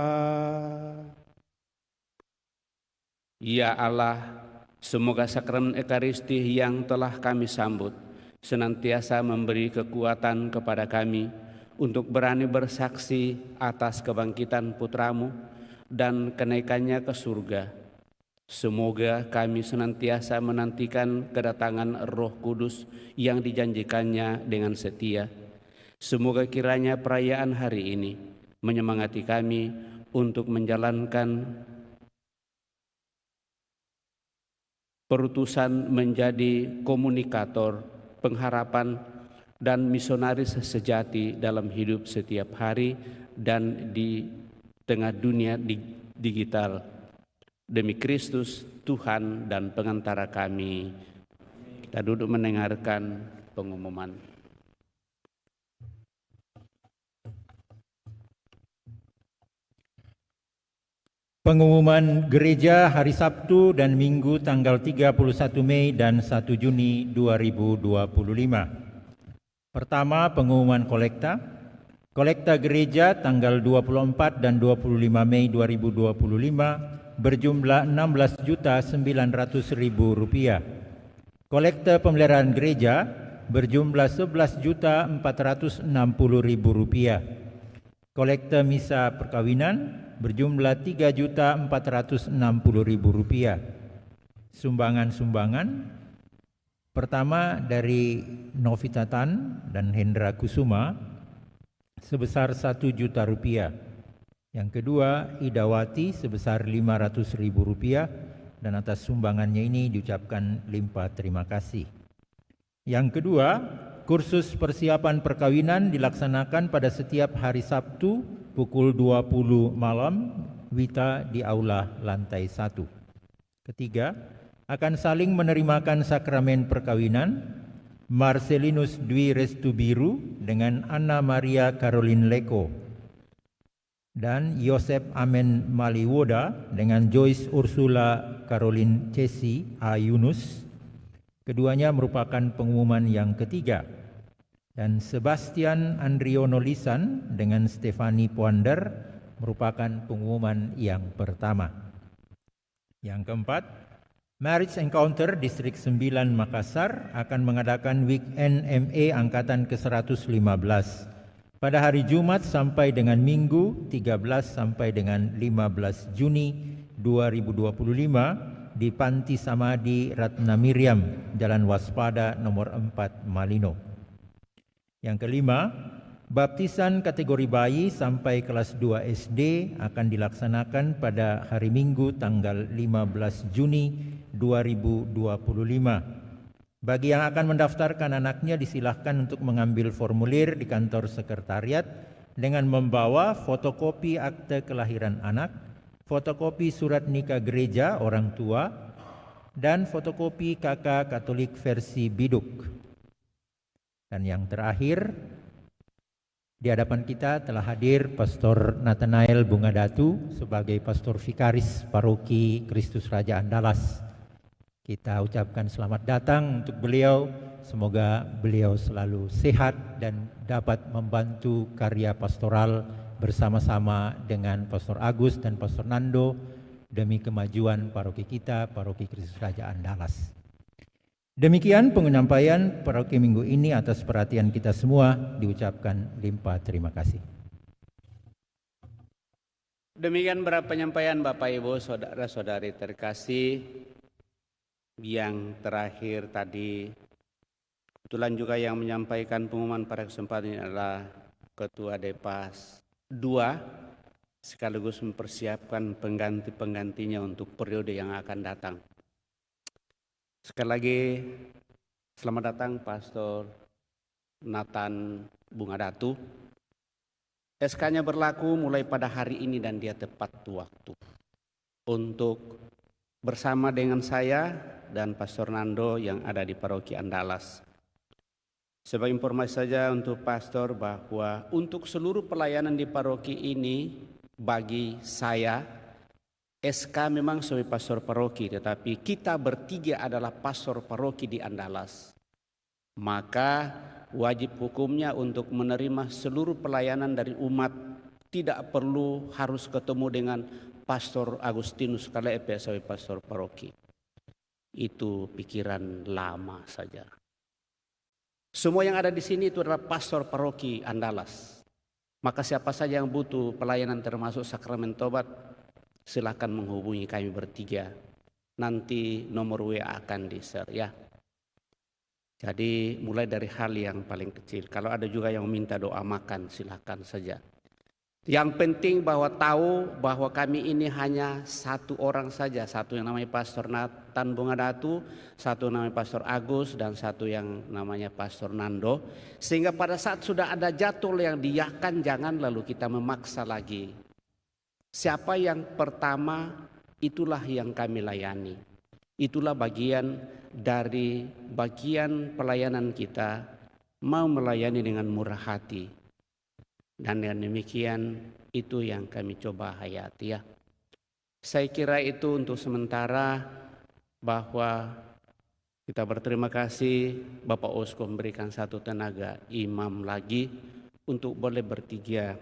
Ya Allah, semoga sakramen Ekaristi yang telah kami sambut senantiasa memberi kekuatan kepada kami untuk berani bersaksi atas kebangkitan Putra-Mu dan kenaikannya ke surga. Semoga kami senantiasa menantikan kedatangan Roh Kudus yang dijanjikannya dengan setia. Semoga kiranya perayaan hari ini menyemangati kami untuk menjalankan perutusan menjadi komunikator, pengharapan, dan misionaris sejati dalam hidup setiap hari dan di tengah dunia digital. Demi Kristus, Tuhan dan pengantara kami. Kita duduk mendengarkan pengumuman. Pengumuman gereja hari Sabtu dan Minggu tanggal 31 Mei dan 1 Juni 2025. Pertama, pengumuman kolekta. Kolekta gereja tanggal 24 dan 25 Mei 2025 berjumlah Rp16.900.000. Kolekta pemeliharaan gereja berjumlah Rp11.460.000. Kolekta misa perkawinan berjumlah Rp3.460.000. Sumbangan-sumbangan pertama dari Novita Tan dan Hendra Kusuma sebesar Rp1 juta. Yang kedua, Idawati sebesar Rp500.000 dan atas sumbangannya ini diucapkan limpah terima kasih. Yang kedua, kursus persiapan perkawinan dilaksanakan pada setiap hari Sabtu pukul 20 malam, Wita di aula lantai 1. Ketiga, akan saling menerimakan sakramen perkawinan Marcelinus Dwi Restubiru dengan Anna Maria Caroline Leko dan Yosep Amen Maliwoda dengan Joyce Ursula Caroline Cesi A. Yunus. Keduanya merupakan pengumuman yang ketiga. Dan Sebastian Andriono Lisan dengan Stefani Poander merupakan pengumuman yang pertama. Yang keempat, Marriage Encounter Distrik 9 Makassar akan mengadakan Weekend MA Angkatan ke-115 pada hari Jumat sampai dengan Minggu 13 sampai dengan 15 Juni 2025 di Panti Samadi Ratna Miriam, Jalan Waspada nomor 4 Malino. Yang kelima, baptisan kategori bayi sampai kelas 2 SD akan dilaksanakan pada hari Minggu tanggal 15 Juni 2025. Bagi yang akan mendaftarkan anaknya disilahkan untuk mengambil formulir di kantor sekretariat dengan membawa fotokopi akte kelahiran anak, fotokopi surat nikah gereja orang tua, dan fotokopi KK Katolik versi biduk. Dan yang terakhir, di hadapan kita telah hadir Pastor Nathanael Bungadatu sebagai Pastor Vikaris Paroki Kristus Raja Andalas. Kita ucapkan selamat datang untuk beliau. Semoga beliau selalu sehat dan dapat membantu karya pastoral bersama-sama dengan Pastor Agus dan Pastor Nando demi kemajuan paroki kita, Paroki Kristus Raja Andalas. Demikian penyampaian paroki minggu ini. Atas perhatian kita semua diucapkan limpah terima kasih. Demikian beberapa penyampaian Bapak Ibu saudara-saudari terkasih. Yang terakhir tadi kebetulan juga yang menyampaikan pengumuman pada kesempatan ini adalah Ketua Depas 2 sekaligus mempersiapkan pengganti-penggantinya untuk periode yang akan datang. Sekali lagi Selamat datang Pastor Nathan Bungadatu. SK-nya berlaku mulai pada hari ini dan dia tepat waktu untuk bersama dengan saya dan Pastor Nando yang ada di Paroki Andalas. Sebagai informasi saja untuk Pastor bahwa untuk seluruh pelayanan di paroki ini bagi saya SK memang sebagai pastor paroki, tetapi kita bertiga adalah pastor paroki di Andalas. Maka wajib hukumnya untuk menerima seluruh pelayanan dari umat, tidak perlu harus ketemu dengan Pastor Agustinus KLEP sebagai pastor paroki. Itu pikiran lama saja. Semua yang ada di sini itu adalah pastor paroki Andalas. Maka siapa saja yang butuh pelayanan termasuk sakramen tobat, silakan menghubungi kami bertiga. Nanti nomor WA akan di-share ya. Jadi mulai dari hal yang paling kecil. Kalau ada juga yang meminta doa makan, silakan saja. Yang penting bahwa tahu bahwa kami ini hanya satu orang saja. Satu yang namanya Pastor Nathan Bungadatu, satu yang namanya Pastor Agus, dan satu yang namanya Pastor Nando. Sehingga pada saat sudah ada jadwal yang diiakan, jangan lalu kita memaksa lagi. Siapa yang pertama, itulah yang kami layani. Itulah bagian dari bagian pelayanan kita, mau melayani dengan murah hati. Dan dengan demikian itu yang kami coba hayati ya. Saya kira itu untuk sementara, bahwa kita berterima kasih Bapak Uskup memberikan satu tenaga imam lagi untuk boleh bertiga.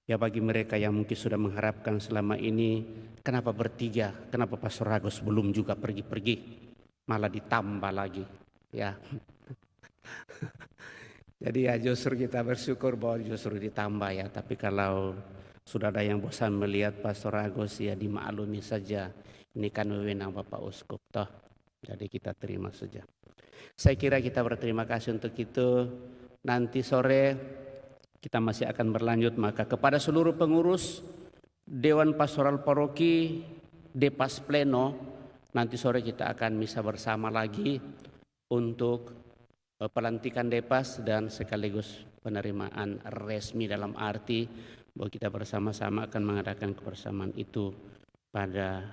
Ya bagi mereka yang mungkin sudah mengharapkan selama ini, kenapa bertiga, kenapa Pastor Agus belum juga pergi-pergi, malah ditambah lagi ya. Jadi ya justru kita bersyukur bahwa justru ditambah ya. Tapi kalau sudah ada yang bosan melihat Pastor Agus, ya dimaklumi saja. Ini kan wewenang Bapak Uskup toh. Jadi kita terima saja. Saya kira kita berterima kasih untuk itu. Nanti sore kita masih akan berlanjut. Maka kepada seluruh pengurus Dewan Pastoral Paroki, Depas Pleno, nanti sore kita akan misa bersama lagi untuk pelantikan Depas dan sekaligus penerimaan resmi, dalam arti bahwa kita bersama-sama akan mengadakan kebersamaan itu pada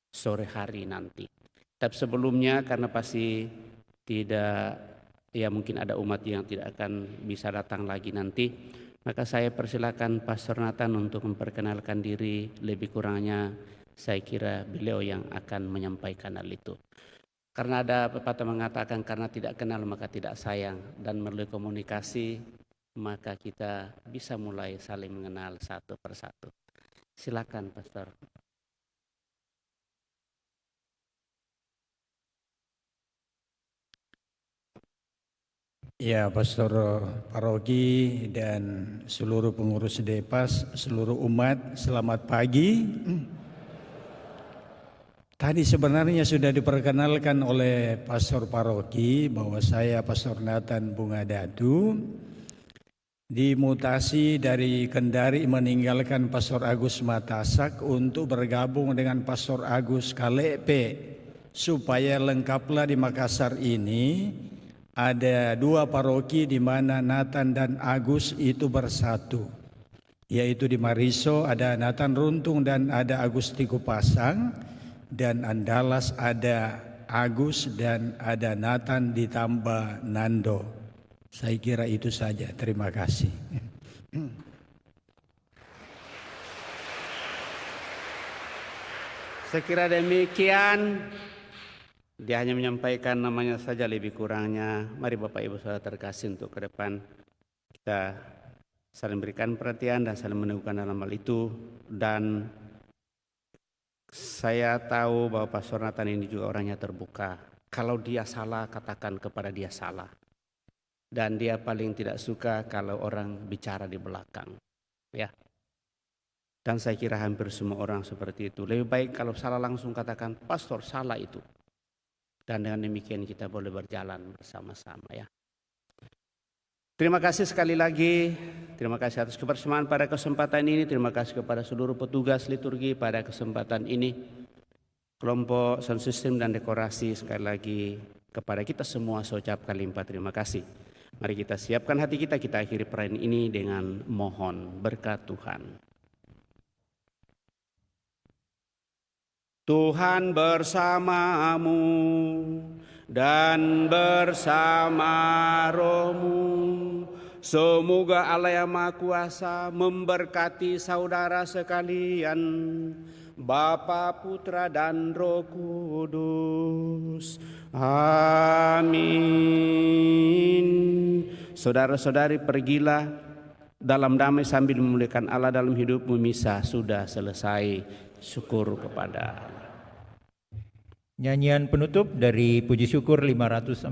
sore hari nanti. Tapi sebelumnya karena pasti tidak, ya mungkin ada umat yang tidak akan bisa datang lagi nanti, maka saya persilakan Pastor Nathan untuk memperkenalkan diri. Lebih kurangnya saya kira beliau yang akan menyampaikan hal itu. Karena ada pepatah mengatakan karena tidak kenal maka tidak sayang, dan melalui komunikasi maka kita bisa mulai saling mengenal satu persatu. Silakan Pastor. Ya, Pastor Paroki dan seluruh pengurus Depas, seluruh umat, selamat pagi. Tadi sebenarnya sudah diperkenalkan oleh Pastor Paroki bahwa saya Pastor Nathan Bungadatu dimutasi dari Kendari meninggalkan Pastor Agus Matasak untuk bergabung dengan Pastor Agus KLEP, supaya lengkaplah di Makassar ini ada dua paroki di mana Nathan dan Agus itu bersatu, yaitu di Mariso ada Nathan Runtung dan ada Agus Tiku Pasang. Dan Andalas ada Agus dan ada Nathan ditambah Nando. Saya kira itu saja. Terima kasih. Saya kira demikian. Dia hanya menyampaikan namanya saja, lebih kurangnya. Mari Bapak Ibu Saudara terkasih, untuk ke depan kita saling berikan perhatian dan saling meneguhkan dalam hal itu. Dan saya tahu bahwa Pastor Nathan ini juga orangnya terbuka. Kalau dia salah, katakan kepada dia salah. Dan dia paling tidak suka kalau orang bicara di belakang. Ya. Dan saya kira hampir semua orang seperti itu. Lebih baik kalau salah langsung katakan, Pastor salah itu. Dan dengan demikian kita boleh berjalan bersama-sama ya. Terima kasih sekali lagi. Terima kasih atas kebersamaan pada kesempatan ini. Terima kasih kepada seluruh petugas liturgi pada kesempatan ini. Kelompok sound system dan dekorasi sekali lagi Kepada kita semua saya ucapkan limpah terima kasih. Mari kita siapkan hati kita, kita akhiri perayaan ini dengan mohon berkat Tuhan. Tuhan bersamamu dan bersama rohmu. Semoga Allah yang Maha Kuasa memberkati saudara sekalian, Bapa, Putra, dan Roh Kudus. Amin. Saudara-saudari, pergilah dalam damai sambil memuliakan Allah dalam hidupmu. Misa sudah selesai. Syukur kepada Allah. Nyanyian penutup dari Puji Syukur 542.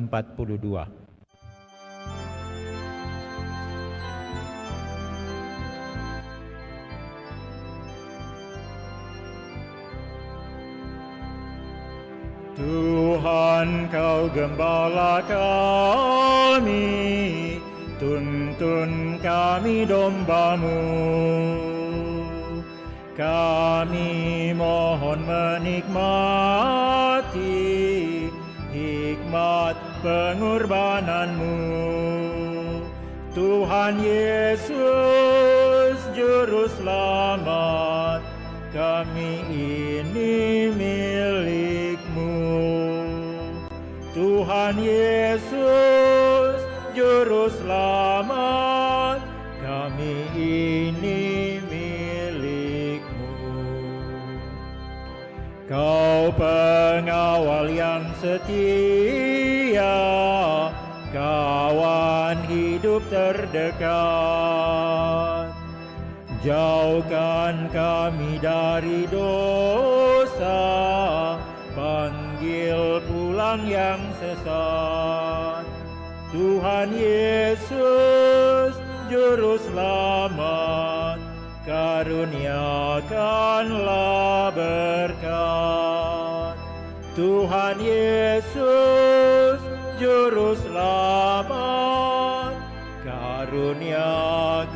Tuhan, Kau gembala kami, tuntun kami domba-Mu. Kami mohon menikmati hikmat pengorbanan-Mu. Tuhan Yesus, Juru Selamat, kami ini milik-Mu. Tuhan Yesus, Juru Selamat, kami ini milik-Mu. Kau pengawal yang setia, kawan hidup terdekat. Jauhkan kami dari dosa, panggil pulang yang sesat. Tuhan Yesus, Juru Selamat, karuniakanlah berkat. Tuhan Yesus, Juru Selamat, karuniakanlah